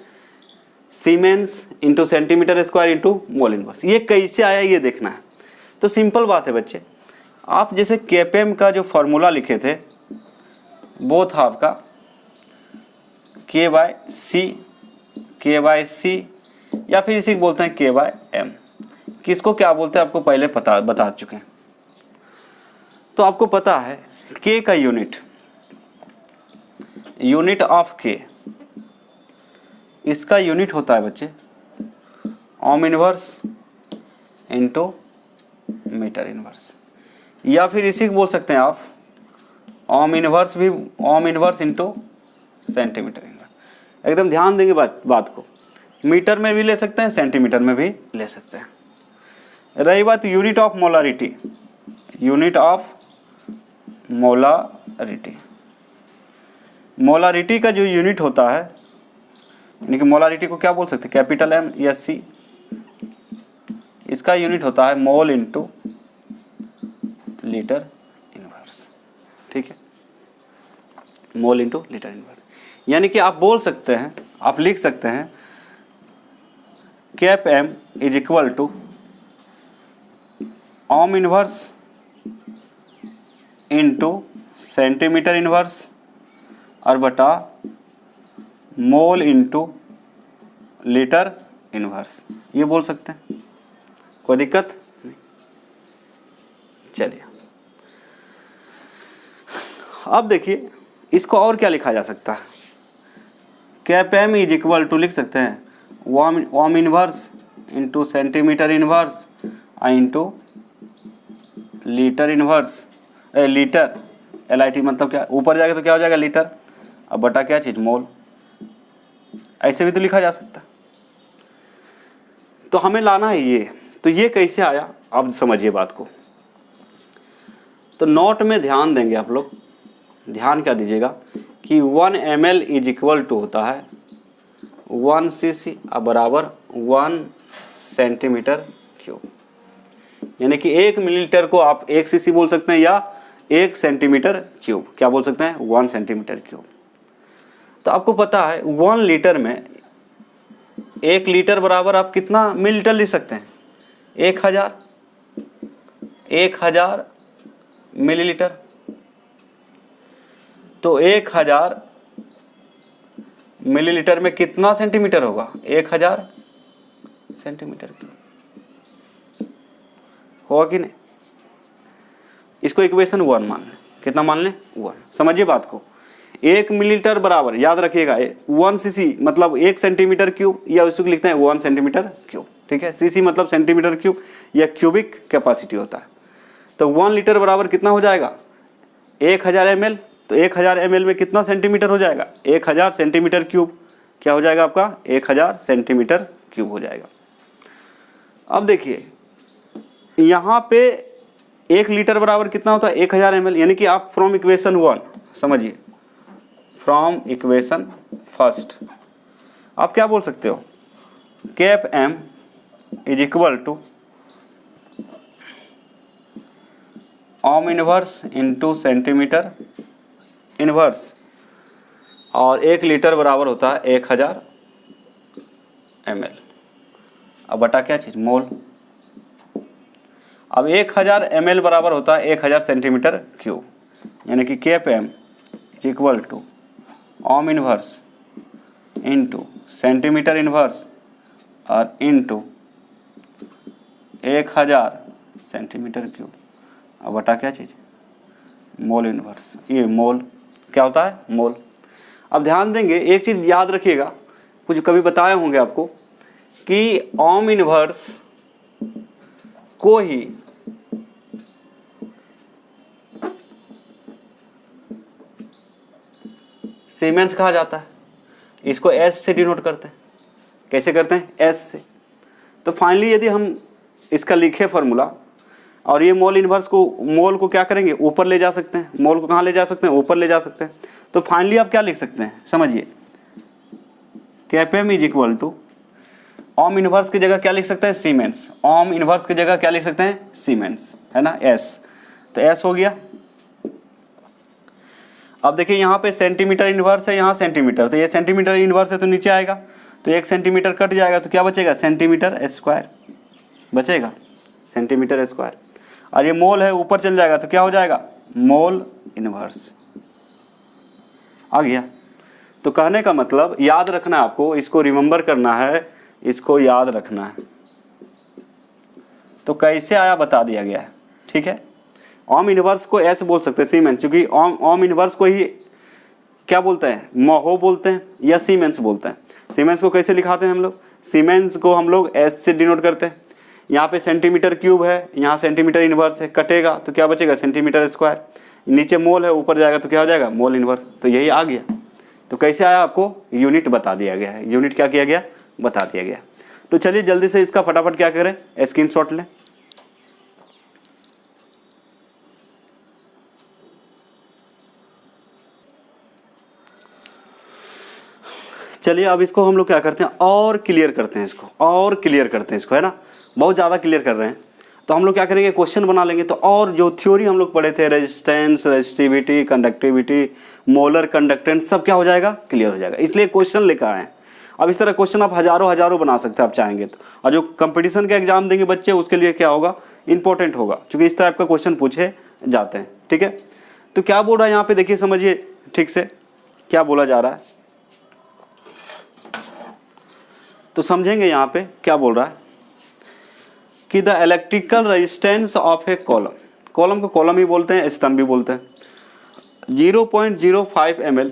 siemens into centimetre square into mole inverse. ये कैसे आया ये देखना है। तो सिंपल बात है बच्चे, आप जैसे केपीएम का जो फॉर्मूला लिखे थे वो था आपका के बाय सी या फिर इसी को बोलते हैं के बाय एम। किसको क्या बोलते हैं आपको पहले बता चुके हैं। तो आपको पता है के का यूनिट ऑफ के, इसका यूनिट होता है बच्चे ohm inverse into metre inverse, या फिर इसी को बोल सकते हैं आप ohm inverse into centimetre inverse. एकदम ध्यान देंगे बात को, मीटर में भी ले सकते हैं, सेंटीमीटर में भी ले सकते हैं। रही बात यूनिट ऑफ मोलारिटी, मोलारिटी का जो यूनिट होता है, यानी कि मोलारिटी को क्या बोल सकते हैं, कैपिटल एम या सी। इसका यूनिट होता है मोल इंटू लीटर इनवर्स। ठीक है, मोल इंटू लीटर इनवर्स। यानी कि आप बोल सकते हैं, आप लिख सकते हैं cap M is equal to ohm inverse into centimetre inverse और बटा मोल इंटू लीटर इनवर्स। ये बोल सकते हैं, कोई दिक्कत नहीं। चलिए अब देखिए इसको और क्या लिखा जा सकता है। Cap M is equal to लिख सकते हैं ohm inverse into centimetre inverse into litre inverse, litre LIT मतलब क्या, ऊपर जाएगा तो क्या हो जाएगा लीटर, अब बटा क्या चीज़ मोल। ऐसे भी तो लिखा जा सकता है। तो हमें लाना है ये, तो ये कैसे आया अब समझिए बात को। तो नोट में ध्यान देंगे आप लोग, ध्यान क्या दीजिएगा कि 1 ml इज इक्वल टू होता है 1 cc बराबर 1 सेंटीमीटर क्यूब। यानी कि 1 मिलीलीटर को आप 1 cc बोल सकते हैं या 1 सेंटीमीटर क्यूब, क्या बोल सकते हैं 1 सेंटीमीटर क्यूब। तो आपको पता है 1 लीटर में 1 लीटर बराबर आप कितना मिलीलीटर लिख सकते हैं, 1000 मिलीलीटर। तो 1000 मिलीलीटर में कितना सेंटीमीटर होगा, 1000 सेंटीमीटर क्यूब होगा कि नहीं। इसको इक्वेशन 1 मान लें, कितना मान लें 1। समझिए बात को, 1 मिलीलीटर बराबर, याद रखिएगा 1 cc मतलब 1 सेंटीमीटर क्यूब, या उसको लिखते हैं 1 सेंटीमीटर क्यूब। ठीक है, cc मतलब सेंटीमीटर क्यूब या क्यूबिक कैपेसिटी होता है। तो 1 लीटर बराबर कितना हो जाएगा 1000 ml। तो 1000 ml में कितना सेंटीमीटर हो जाएगा, 1000 सेंटीमीटर क्यूब। क्या हो जाएगा आपका 1000 सेंटीमीटर क्यूब हो जाएगा। अब देखिए यहाँ पे 1 लीटर बराबर कितना होता है 1000 ml। यानी कि आप फ्रॉम इक्वेशन 1 समझिए, फ्रॉम इक्वेशन फर्स्ट आप क्या बोल सकते हो, cap M is equal to ohm inverse into centimetre inverse, और 1 लीटर बराबर होता है 1000 ml। अब बटा क्या चीज़ मोल। अब 1000 ml बराबर होता है 1000 सेंटीमीटर क्यूब। यानी कि cap M is equal to ohm inverse into centimetre inverse और इंटू 1000 सेंटीमीटर क्यूब। अब बटा क्या चीज़ मोल इनवर्स। ये मोल क्या होता है मोल। अब ध्यान देंगे एक चीज़ याद रखिएगा, कुछ कभी बताए होंगे आपको कि ओम इनवर्स को ही सीमेंस कहा जाता है। इसको एस से डिनोट करते हैं। कैसे करते हैं? एस से। तो फाइनली यदि हम इसका लिखे फॉर्मूला और ये मोल इनवर्स को, मोल को क्या करेंगे? ऊपर ले जा सकते हैं। मोल को कहाँ ले जा सकते हैं? ऊपर ले जा सकते हैं। तो फाइनली आप क्या लिख सकते हैं? समझिए, कैपेम is equal to ohm inverse की जगह क्या लिख सकते हैं? सीमेंस। ओम इनवर्स की जगह क्या लिख सकते हैं? सीमेंस, है ना, एस। तो एस हो गया। अब देखिए यहाँ पे सेंटीमीटर इनवर्स है, यहाँ सेंटीमीटर, तो ये सेंटीमीटर इनवर्स है तो नीचे आएगा, तो 1 सेंटीमीटर कट जाएगा तो क्या बचेगा? सेंटीमीटर स्क्वायर बचेगा, सेंटीमीटर स्क्वायर। और ये मोल है, ऊपर चल जाएगा तो क्या हो जाएगा? मोल इनवर्स आ गया। तो कहने का मतलब याद रखना है आपको, इसको रिमेंबर करना है, इसको याद रखना है। तो कैसे आया बता दिया गया है, ठीक है। ओम इनवर्स को ऐसे बोल सकते हैं सीमेंस, क्योंकि ओम इनवर्स को ही क्या बोलते हैं? मोहो बोलते हैं या सीमेंस बोलते हैं। सीमेंस को कैसे लिखाते हैं हम लोग? सीमेंस को हम लोग एस से डिनोट करते हैं। यहाँ पे सेंटीमीटर क्यूब है, यहाँ सेंटीमीटर इनवर्स है, कटेगा तो क्या बचेगा? Centimetre square. नीचे मोल है, ऊपर जाएगा तो क्या हो जाएगा? Mole inverse. तो यही आ गया। तो कैसे आया? आपको यूनिट बता दिया गया है। यूनिट क्या किया गया? बता दिया गया। तो चलिए जल्दी से इसका फटाफट क्या करें? स्क्रीनशॉट लें। चलिए अब इसको हम लोग क्या करते हैं? और क्लियर करते हैं इसको, और क्लियर करते हैं इसको, है ना। बहुत ज़्यादा क्लियर कर रहे हैं तो हम लोग क्या करेंगे? क्वेश्चन बना लेंगे। तो और जो थ्योरी हम लोग पढ़े थे, resistance, resistivity, conductivity, molar conductance, सब क्या हो जाएगा? क्लियर हो जाएगा। इसलिए क्वेश्चन लेकर आए हैं। अब इस तरह क्वेश्चन आप हजारों बना सकते हैं आप चाहेंगे तो। और जो कंपटीशन का एग्जाम देंगे बच्चे, उसके लिए क्या होगा? इंपॉर्टेंट होगा, क्योंकि इस टाइप का क्वेश्चन पूछे जाते हैं, ठीक है। तो क्या बोल रहा है यहाँ पे? देखिए समझिए ठीक से क्या बोला जा रहा है, तो समझेंगे यहाँ पे क्या बोल रहा है कि the electrical resistance of a column, column को कॉलम ही बोलते हैं, स्तंभ भी बोलते हैं, 0.05 ml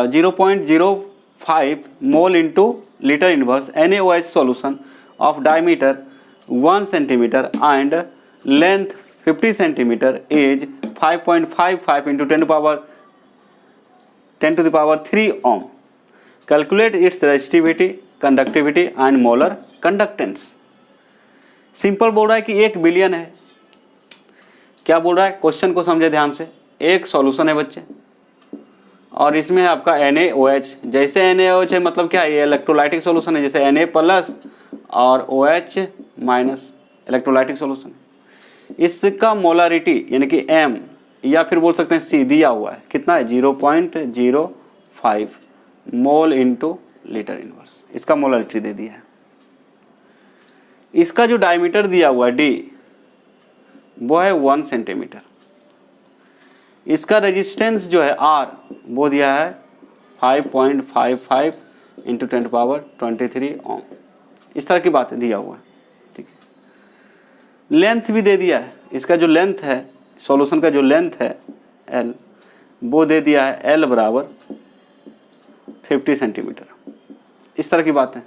0.05 mole into litre inverse NaOH solution of diameter 1 centimetre and length 50 centimetre as 5.55 into 10 to the power 3 ohm. Calculate its resistivity, conductivity and molar conductance. Simple बोल रहा है कि 1 बिलियन है। क्या बोल रहा है? क्वेश्चन को समझे ध्यान से। एक सॉल्यूशन है बच्चे, और इसमें आपका NaOH, जैसे NaOH है मतलब क्या है? ये इलेक्ट्रोलाइटिक सॉल्यूशन है, जैसे Na प्लस और OH माइनस इलेक्ट्रोलाइटिक सॉल्यूशन। इसका मोलारिटी यानी कि M या फिर बोल सकते हैं C दिया हुआ है। कितना है? 0.05 मोल इंटू लीटर इनवर्स, इसका मोलारिटी दे दिया है। इसका जो डायमीटर दिया हुआ है D, वो है 1 सेंटीमीटर। इसका रेजिस्टेंस जो है R, वो दिया है 5.55 इंटू 10⁻23 ओम। इस तरह की बातें दिया हुआ है, ठीक है। लेंथ भी दे दिया है। इसका जो लेंथ है, सॉल्यूशन का जो लेंथ है L, वो दे दिया है L बराबर 50 सेंटीमीटर। इस तरह की बात है।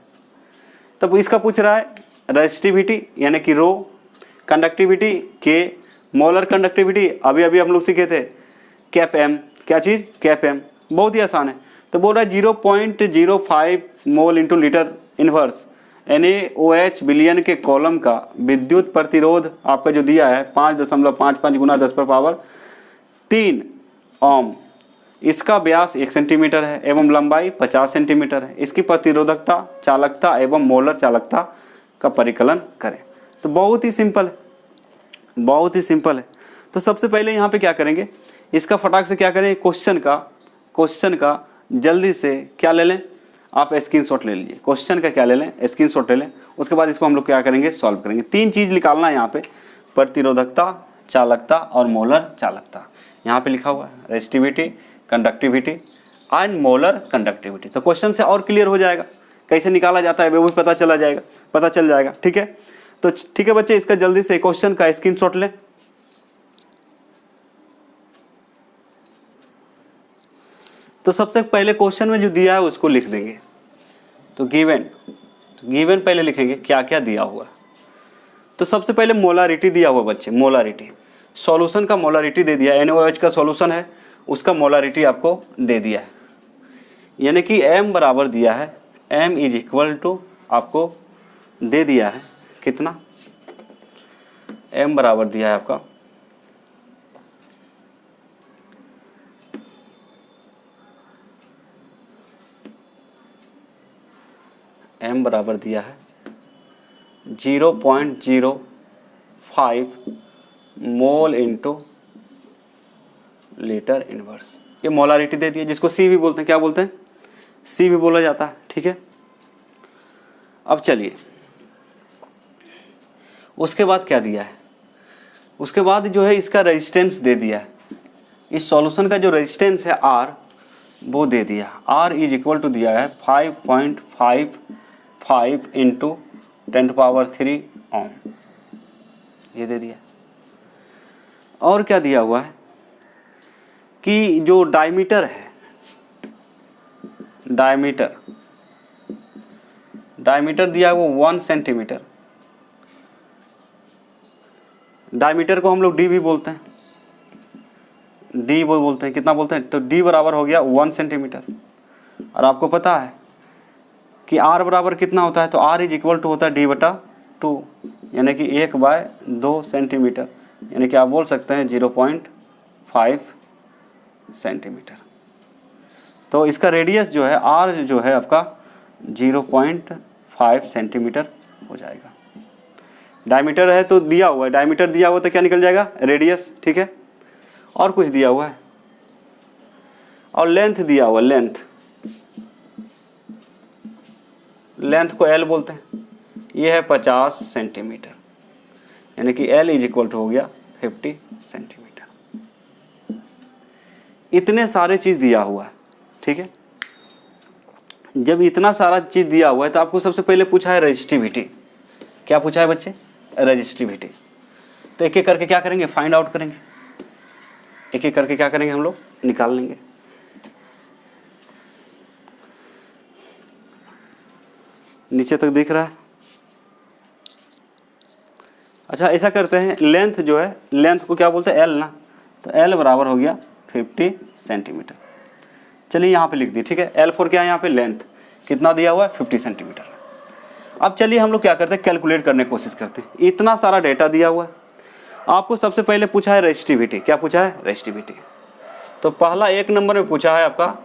तब इसका पूछ रहा है रेजिस्टिविटी यानी कि रो, कंडक्टिविटी K, मोलर कंडक्टिविटी अभी अभी हम लोग सीखे थे कैप M। क्या चीज़? Cap M। बहुत ही आसान है। तो बोल रहा है 0.05 mole into litre inverse NaOH billion के कॉलम का विद्युत प्रतिरोध आपका जो दिया है 5.55 गुना 10⁻³ ओम। इसका व्यास 1 सेंटीमीटर है एवं लंबाई 50 सेंटीमीटर है। इसकी प्रतिरोधकता, चालकता एवं मोलर चालकता का परिकलन करें। तो बहुत ही सिंपल है, बहुत ही सिंपल है। तो सबसे पहले यहाँ पे क्या करेंगे? इसका फटाक से क्या करें? क्वेश्चन का जल्दी से क्या ले लें? आप स्क्रीनशॉट ले लीजिए। क्वेश्चन का क्या ले लें? स्क्रीनशॉट ले लें। उसके बाद इसको हम लोग क्या करेंगे? सॉल्व करेंगे। 3 चीज़ निकालना है यहाँ पे, प्रतिरोधकता, चालकता और मोलर चालकता। यहाँ पे लिखा हुआ है resistivity, conductivity and molar conductivity. तो क्वेश्चन से और क्लियर हो जाएगा कैसे निकाला जाता है, वो भी पता चल जाएगा, ठीक है। तो ठीक है बच्चे, इसका जल्दी से क्वेश्चन का स्क्रीनशॉट लें। तो सबसे पहले क्वेश्चन में जो दिया है उसको लिख देंगे। तो गिवन गिवन पहले लिखेंगे क्या क्या दिया हुआ। तो सबसे पहले मोलारिटी दिया हुआ बच्चे, मोलारिटी सॉल्यूशन का मोलारिटी दे दिया, NaOH का सॉल्यूशन है उसका मोलारिटी आपको दे दिया है, यानी कि m बराबर दिया है, m इज इक्वल टू आपको दे दिया है कितना, m बराबर दिया है आपका m बराबर दिया है 0.05 मोल इंटू लीटर इनवर्स। ये मोलारिटी दे दी है जिसको C भी बोलते हैं, क्या बोलते हैं, C भी बोला जाता है, ठीक है। अब चलिए उसके बाद क्या दिया है, उसके बाद जो है इसका रेजिस्टेंस दे दिया है, इस सॉल्यूशन का जो रेजिस्टेंस है R वो दे दिया, R इज इक्वल टू दिया है 5.55 इंटू 10³ ओम, ये दे दिया। और क्या दिया हुआ है कि जो डायमीटर है, डायमीटर दिया है वो 1 सेंटीमीटर, डायमीटर को हम लोग D भी बोलते हैं, D वो बोलते हैं, कितना बोलते हैं, तो D बराबर हो गया 1 सेंटीमीटर। और आपको पता है कि R बराबर कितना होता है, तो R इज इक्वल टू होता है D/2, यानी कि 1/2 सेंटीमीटर, यानी कि आप बोल सकते हैं 0.5 सेंटीमीटर। तो इसका रेडियस जो है R जो है आपका 0.5 सेंटीमीटर हो जाएगा। डायमीटर है तो दिया हुआ है, डायमीटर दिया हुआ तो क्या निकल जाएगा, रेडियस, ठीक है। और कुछ दिया हुआ है और लेंथ दिया हुआ, लेंथ को L बोलते हैं, ये है 50 सेंटीमीटर, यानी कि L इज इक्वल टू हो गया 50 सेंटीमीटर। इतने सारे चीज़ दिया हुआ है, ठीक है। जब इतना सारा चीज़ दिया हुआ है तो आपको सबसे पहले पूछा है रेजिस्टिविटी। क्या पूछा है बच्चे, रेजिस्टिविटी। तो एक एक करके क्या करेंगे, फाइंड आउट करेंगे, एक एक करके क्या करेंगे, हम लोग निकाल लेंगे। नीचे तक दिख रहा है। अच्छा ऐसा करते हैं, लेंथ जो है, लेंथ को क्या बोलते हैं, L ना, तो L बराबर हो गया 50 सेंटीमीटर। चलिए यहाँ पे लिख दिए, ठीक है। L4 क्या है यहाँ पे, लेंथ कितना दिया हुआ है, 50 सेंटीमीटर। अब चलिए हम लोग क्या करते हैं, कैलकुलेट करने की कोशिश करते हैं। इतना सारा डेटा दिया हुआ है, आपको सबसे पहले पूछा है रेजिस्टिविटी। क्या पूछा है, रेजिस्टिविटी। तो पहला 1 नंबर में पूछा है आपका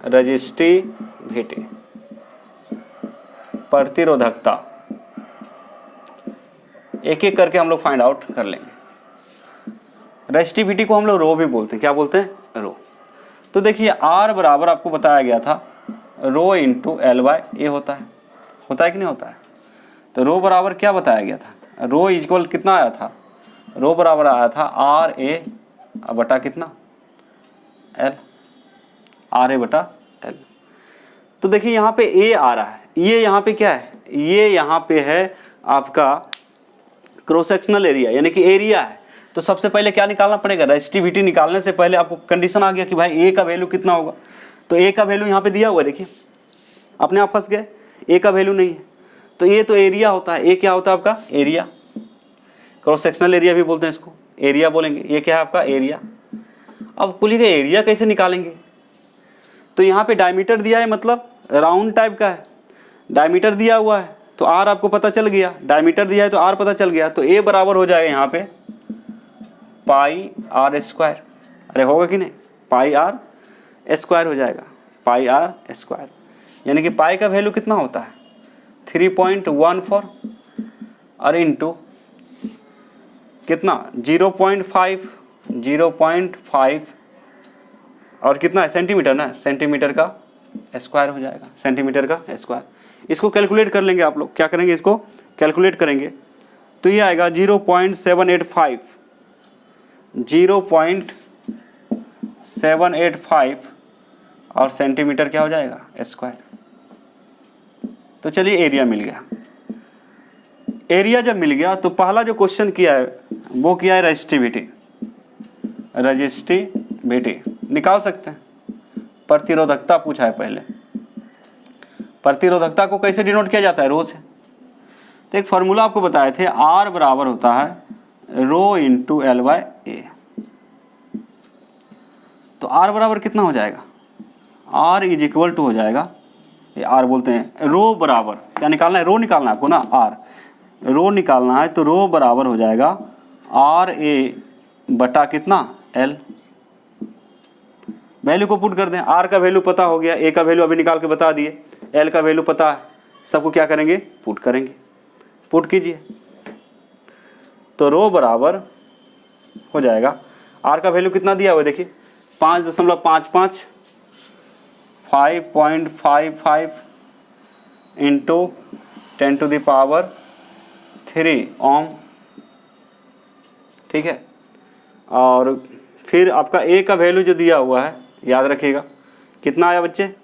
रेजिस्टिविटी, प्रतिरोधकता। एक एक करके हम लोग फाइंड आउट कर लेंगे। रेजिस्टिविटी को हम लोग रो भी बोलते हैं, क्या बोलते हैं, रो। तो देखिए R बराबर आपको बताया गया था रो इंटू L/A होता है कि नहीं होता है। तो रो बराबर क्या बताया गया था, रो इक्वल कितना आया था, रो बराबर आया था RA बटा कितना, L, RA बटा L। तो देखिए यहाँ पे A आ रहा है, ये यहाँ पे क्या है, ये यहाँ पे है आपका क्रॉस सेक्शनल एरिया, यानी कि एरिया है। तो सबसे पहले क्या निकालना पड़ेगा, रेजिस्टिविटी निकालने से पहले आपको कंडीशन आ गया कि भाई A का वैल्यू कितना होगा। तो A का वैल्यू यहाँ पे दिया हुआ है, देखिए अपने आप फंस गए, A का वैल्यू नहीं है। तो ये तो एरिया होता है, A क्या होता है आपका, एरिया, क्रॉस सेक्शनल एरिया भी बोलते हैं इसको, एरिया बोलेंगे। ये क्या है आपका एरिया। अब बोलिएगा एरिया कैसे निकालेंगे, तो यहाँ पे डायमीटर दिया है, मतलब राउंड टाइप का है, डायमीटर दिया हुआ है तो R आपको पता चल गया, डायमीटर दिया है तो R पता चल गया। तो A बराबर हो जाएगा यहाँ पे πr², अरे होगा कि नहीं, πr² हो जाएगा, πr², यानी कि पाई का वैल्यू कितना होता है 3.14 और इंटू कितना 0.5 और कितना है सेंटीमीटर ना, सेंटीमीटर का स्क्वायर हो जाएगा, सेंटीमीटर का स्क्वायर। इसको कैलकुलेट कर लेंगे आप लोग, क्या करेंगे इसको कैलकुलेट करेंगे तो ये आएगा 0.785 और सेंटीमीटर क्या हो जाएगा स्क्वायर। तो चलिए एरिया मिल गया। एरिया जब मिल गया तो पहला जो क्वेश्चन किया है वो किया है रेजिस्टिविटी निकाल सकते हैं। प्रतिरोधकता पूछा है पहले, प्रतिरोधकता को कैसे डिनोट किया जाता है? रो से। तो एक फॉर्मूला आपको बताए थे, R बराबर होता है रो इंटू L बाय ए। तो R बराबर कितना हो जाएगा? R इज इक्वल टू हो जाएगा, ये R बोलते हैं, रो बराबर क्या निकालना है? रो निकालना है आपको ना, R रो निकालना है। तो रो बराबर हो जाएगा R ए बटा कितना? L। वैल्यू को पुट कर दें, R का वैल्यू पता हो गया, A का वैल्यू अभी निकाल के बता दिए, L का वैल्यू पता है, सबको क्या करेंगे? पुट करेंगे। पुट कीजिए तो रो बराबर हो जाएगा, R का वैल्यू कितना दिया हुआ है देखिए, 5.55 5.55 इंटू 10⁻³ ओम, ठीक है। और फिर आपका A का वैल्यू जो दिया हुआ है याद रखिएगा, कितना आया बच्चे?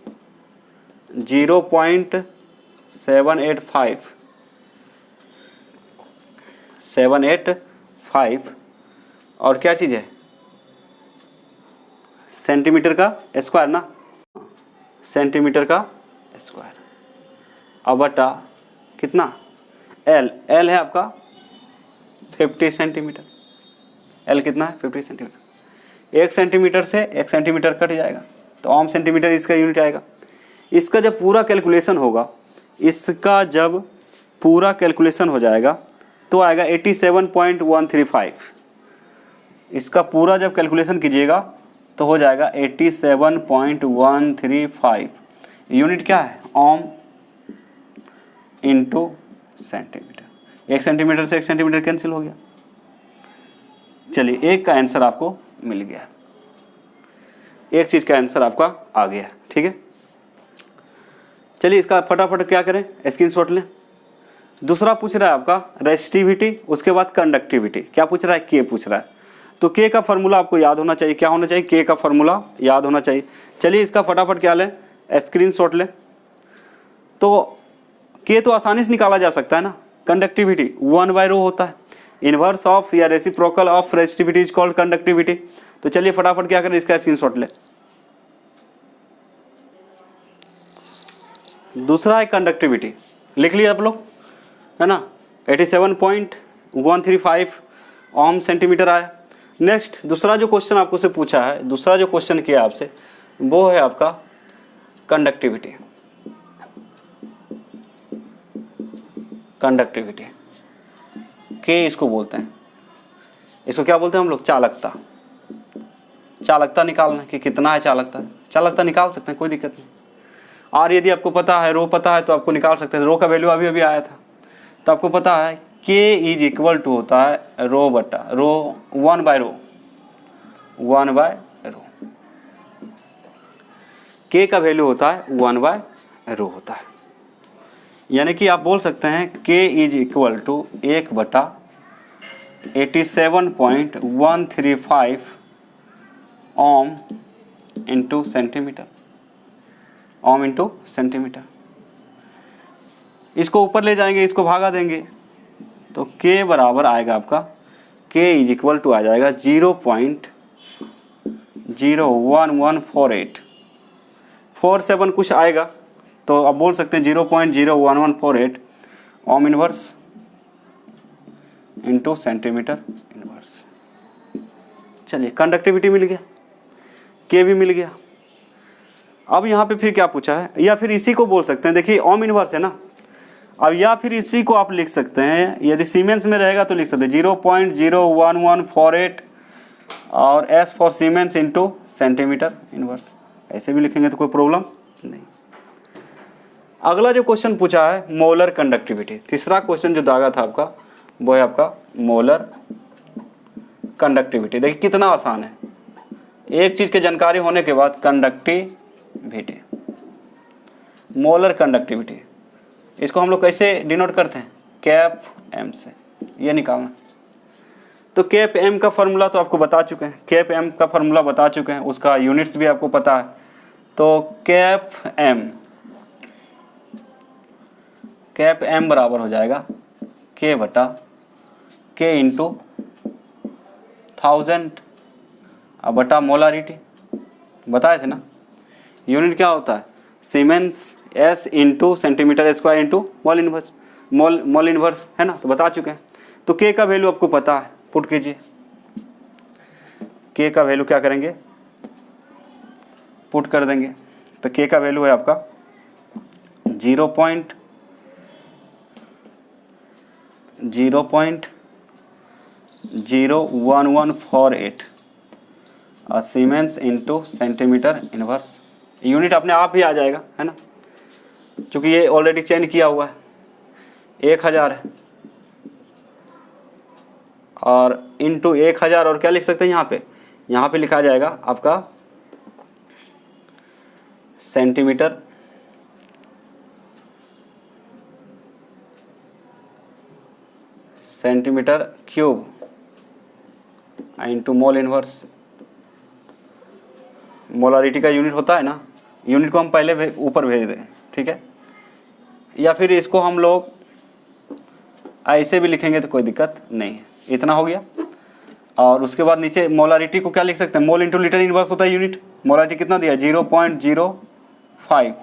0.785 और क्या चीज़ है? सेंटीमीटर का स्क्वायर ना, सेंटीमीटर का स्क्वायर। अब बटा कितना? L है आपका 50 सेंटीमीटर। L कितना है? 50 सेंटीमीटर। 1 सेंटीमीटर से 1 सेंटीमीटर कट जाएगा तो ओम सेंटीमीटर इसका यूनिट आएगा। इसका जब पूरा कैलकुलेशन होगा, इसका जब पूरा कैलकुलेशन हो जाएगा तो आएगा 87.135। इसका पूरा जब कैलकुलेशन कीजिएगा तो हो जाएगा 87.135। यूनिट क्या है? ओम इंटू सेंटीमीटर। 1 सेंटीमीटर से 1 सेंटीमीटर कैंसिल हो गया। चलिए, एक का आंसर आपको मिल गया, एक चीज़ का आंसर आपका आ गया, ठीक है। चलिए इसका फटाफट क्या करें, स्क्रीनशॉट लें। दूसरा पूछ रहा है आपका रेसिस्टिविटी, उसके बाद कंडक्टिविटी। क्या पूछ रहा है? के पूछ रहा है। तो के का फॉर्मूला आपको याद होना चाहिए। क्या होना चाहिए? के का फॉर्मूला याद होना चाहिए। चलिए इसका फटाफट क्या लें, स्क्रीनशॉट लें। तो के तो आसानी से निकाला जा सकता है ना। कंडक्टिविटी 1/ρ होता है, इनवर्स ऑफ या reciprocal of resistivity is called conductivity. तो चलिए फटाफट क्या करें, इसका स्क्रीनशॉट लें। दूसरा है कंडक्टिविटी, लिख लिया आप लोग, है ना। 87.135 ओम सेंटीमीटर आया। नेक्स्ट दूसरा जो क्वेश्चन आपको से पूछा है, दूसरा जो क्वेश्चन किया आपसे, वो है आपका कंडक्टिविटी। कंडक्टिविटी के इसको बोलते हैं, इसको क्या बोलते हैं हम लोग? चालकता। चालकता निकालना कि कितना है चालकता। चालकता निकाल सकते हैं, कोई दिक्कत नहीं। और यदि आपको पता है, रो पता है, तो आपको निकाल सकते हैं। रो का वैल्यू अभी अभी आया था, तो आपको पता है के इज इक्वल टू होता है रो बटा रो 1/ρ। के का वैल्यू होता है 1/ρ होता है। यानी कि आप बोल सकते हैं के is equal to 1/87.135 ohm into centimetre. Ohm into centimetre. इसको ऊपर ले जाएंगे, इसको भागा देंगे तो के बराबर आएगा आपका, के इज इक्वल टू आ जाएगा 0.01148 कुछ आएगा, तो आप बोल सकते हैं 0.01148 ओम इनवर्स इंटू सेंटीमीटर इनवर्स। चलिए कंडक्टिविटी मिल गया, के भी मिल गया। अब यहाँ पे फिर क्या पूछा है, या फिर इसी को बोल सकते हैं, देखिए ओम इनवर्स है ना। अब या फिर इसी को आप लिख सकते हैं, यदि सीमेंस में रहेगा तो लिख सकते हैं 0.01148 और S for siemens into centimetre inverse. ऐसे भी लिखेंगे तो कोई प्रॉब्लम नहीं। अगला जो क्वेश्चन पूछा है मोलर कंडक्टिविटी। तीसरा क्वेश्चन जो दागा था आपका, वो है आपका मोलर कंडक्टिविटी। देखिए कितना आसान है, एक चीज़ की जानकारी होने के बाद कंडक्टिविटी, मोलर कंडक्टिविटी, इसको हम लोग कैसे डिनोट करते हैं? कैप एम से, ये निकालना। तो कैप एम का फॉर्मूला तो आपको बता चुके हैं, कैप एम का फॉर्मूला बता चुके हैं, उसका यूनिट्स भी आपको पता है। तो कैप एम बराबर हो जाएगा के बटा के इंटू 1000 बटा मोलारिटी। बताए थे ना, यूनिट क्या होता है? Siemens S into centimetre square into mall inverse, mall inverse है ना, तो बता चुके हैं। तो K का वैल्यू आपको पता है, पुट कीजिए। K का वैल्यू क्या करेंगे, पुट कर देंगे। तो K का वैल्यू है आपका 0.01148 siemens into centimetre inverse. Unit अपने आप ही आ जाएगा है ना, क्योंकि ये ऑलरेडी चेंज किया हुआ है, 1000 है और इंटू 1000 और क्या लिख सकते हैं यहाँ पे लिखा जाएगा आपका centimetre cube into mole inverse. Molarity का यूनिट होता है ना, यूनिट को हम पहले ऊपर भेज दें, ठीक है। या फिर इसको हम लोग ऐसे भी लिखेंगे तो कोई दिक्कत नहीं है। इतना हो गया। और उसके बाद नीचे मोलारिटी को क्या लिख सकते हैं, मोल इंटू लीटर इनवर्स होता है यूनिट। मोलारिटी कितना दिया, 0.05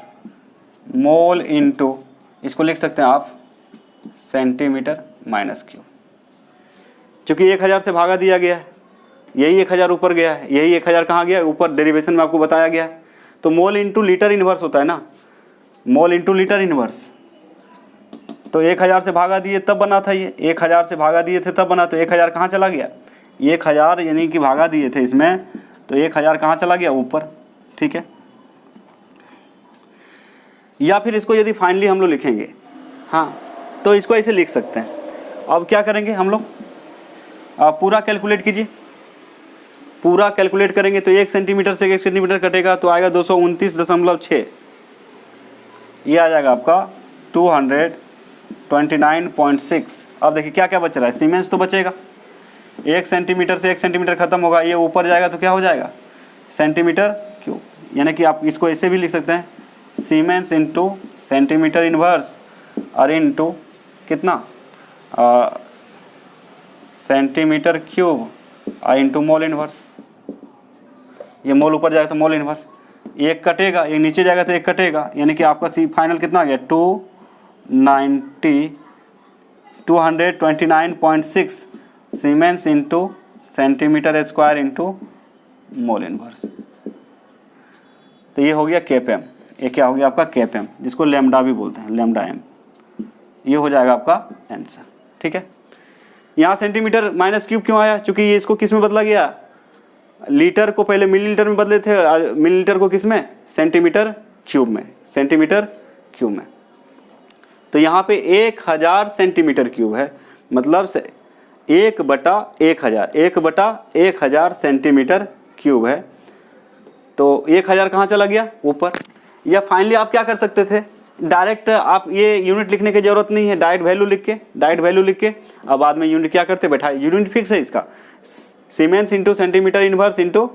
मोल इंटू, इसको लिख सकते हैं आप सेंटीमीटर माइनस क्यूब। चूँकि 1000 से भागा दिया गया है, यही 1000 ऊपर गया है, यही 1000 कहाँ गया है, ऊपर डेरिवेशन में आपको बताया गया है। तो मोल इंटू लीटर इनवर्स होता है ना, मोल इंटू लीटर इनवर्स। तो 1000 से भागा दिए तब बना था ये, 1000 से भागा दिए थे तब बना। तो 1000 कहाँ चला गया, 1000 यानी कि भागा दिए थे इसमें, तो 1000 कहाँ चला गया, ऊपर, ठीक है। या फिर इसको यदि फाइनली हम लोग लिखेंगे, हाँ, तो इसको ऐसे लिख सकते हैं। अब क्या करेंगे हम लोग, पूरा कैलकुलेट कीजिए। पूरा कैलकुलेट करेंगे तो 1 सेंटीमीटर से 1 सेंटीमीटर कटेगा तो आएगा 229.6। ये आ जाएगा आपका 229.6। अब देखिए क्या क्या बच रहा है, सीमेंस तो बचेगा। 1 सेंटीमीटर से 1 सेंटीमीटर खत्म होगा, ये ऊपर जाएगा तो क्या हो जाएगा, सेंटीमीटर क्यूब। यानी कि आप इसको ऐसे भी लिख सकते हैं, सीमेंस इंटू सेंटीमीटर इनवर्स और इंटू कितना, centimetre cube into mole inverse. ये मोल ऊपर जाएगा तो मोल इनवर्स, एक कटेगा, एक नीचे जाएगा तो एक कटेगा, यानी कि आपका सी फाइनल कितना आ गया, 229.6 siemens into centimetre square into mole inverse. तो ये हो गया केपीएम। ये क्या हो गया आपका केपीएम, जिसको लैम्डा भी बोलते हैं, लैम्डा एम। ये हो जाएगा आपका आंसर, ठीक है। यहाँ सेंटीमीटर माइनस क्यूब क्यों आया, क्योंकि ये इसको किस में बदला गया, लीटर को पहले मिलीलीटर में बदले थे, मिलीलीटर को किस में, सेंटीमीटर क्यूब में, सेंटीमीटर क्यूब में। तो यहाँ पे 1000 सेंटीमीटर क्यूब है, मतलब 1/1000 सेंटीमीटर क्यूब है। तो 1000 कहाँ चला गया, ऊपर। या फाइनली आप क्या कर सकते थे, डायरेक्ट आप ये यूनिट लिखने की जरूरत नहीं है, डायरेक्ट वैल्यू लिख के अब बाद में यूनिट क्या करते, बैठा, यूनिट फिक्स है इसका, siemens into centimetre inverse into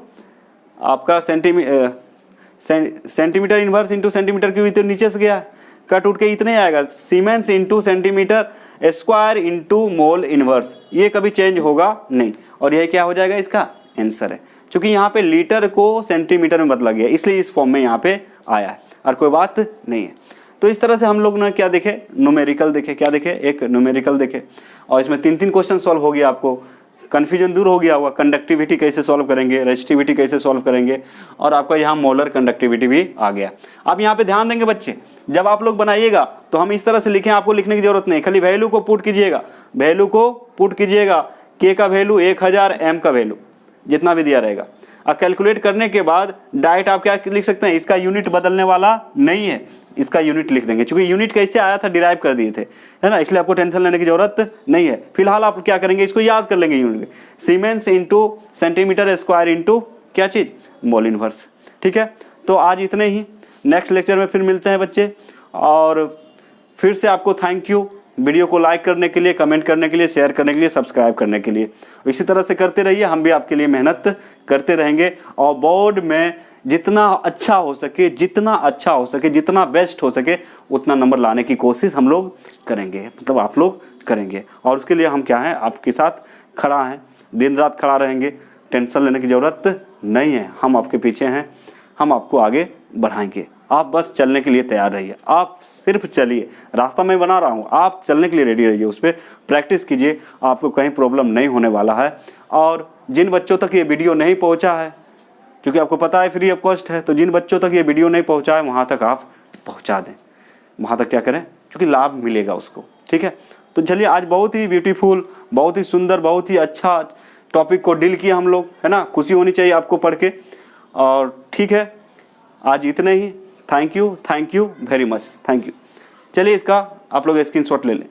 आपका centimetre inverse into centimetre cube. तो नीचे से गया, कट उठ के इतने आएगा, siemens into centimetre square into mole inverse. ये कभी चेंज होगा नहीं, और यह क्या हो जाएगा, इसका आंसर है। क्योंकि यहाँ पे लीटर को सेंटीमीटर में बदला गया, इसलिए इस फॉर्म में यहाँ पे आया है, और कोई बात नहीं है। तो इस तरह से हम लोग ने क्या देखे, न्यूमेरिकल देखे, क्या देखे, एक न्यूमेरिकल देखे, और इसमें 3 क्वेश्चन सॉल्व हो गया। आपको कन्फ्यूजन दूर हो गया होगा, कंडक्टिविटी कैसे सॉल्व करेंगे, रेजिस्टिविटी कैसे सॉल्व करेंगे, और आपका यहाँ मोलर कंडक्टिविटी भी आ गया। अब यहाँ पे ध्यान देंगे बच्चे, जब आप लोग बनाइएगा तो हम इस तरह से लिखें, आपको लिखने की जरूरत नहीं, खाली वैल्यू को पुट कीजिएगा, के का वैल्यू 1000, एम का वैल्यू जितना भी दिया रहेगा, और कैलकुलेट करने के बाद डायरेक्ट आप क्या लिख सकते हैं, इसका यूनिट बदलने वाला नहीं है, इसका यूनिट लिख देंगे। क्योंकि यूनिट कैसे आया था, डिराइव कर दिए थे, है ना, इसलिए आपको टेंशन लेने की जरूरत नहीं है। फिलहाल आप क्या करेंगे, इसको याद कर लेंगे unit, siemens into centimetre square into क्या चीज़, मोल इनवर्स, ठीक है। तो आज इतने ही, नेक्स्ट लेक्चर में फिर मिलते हैं बच्चे। और फिर से आपको थैंक यू वीडियो को लाइक करने के लिए, कमेंट करने के लिए, शेयर करने के लिए, सब्सक्राइब करने के लिए। इसी तरह से करते रहिए, हम भी आपके लिए मेहनत करते रहेंगे, और बोर्ड में जितना अच्छा हो सके, जितना बेस्ट हो सके, उतना नंबर लाने की कोशिश हम लोग करेंगे, मतलब आप लोग करेंगे। और उसके लिए हम क्या हैं, आपके साथ खड़ा हैं, दिन रात खड़ा रहेंगे, टेंशन लेने की ज़रूरत नहीं है, हम आपके पीछे हैं, हम आपको आगे बढ़ाएंगे। आप बस चलने के लिए तैयार रहिए, आप सिर्फ चलिए, रास्ता मैं बना रहा हूँ, आप चलने के लिए रेडी रहिए, उस पर प्रैक्टिस कीजिए, आपको कहीं प्रॉब्लम नहीं होने वाला है। और जिन बच्चों तक ये वीडियो नहीं पहुँचा है, क्योंकि आपको पता है फ्री ऑफ कॉस्ट है, तो जिन बच्चों तक ये वीडियो नहीं पहुँचा है वहाँ तक आप पहुँचा दें, वहाँ तक क्या करें, क्योंकि लाभ मिलेगा उसको। ठीक है, तो चलिए आज बहुत ही ब्यूटीफुल, बहुत ही सुंदर, बहुत ही अच्छा टॉपिक को डील किया हम लोग, है ना। खुशी होनी चाहिए आपको पढ़ के। और ठीक है, आज इतने ही। Thank you very much, thank you. चलिए इसका आप लोग स्क्रीनशॉट ले लें।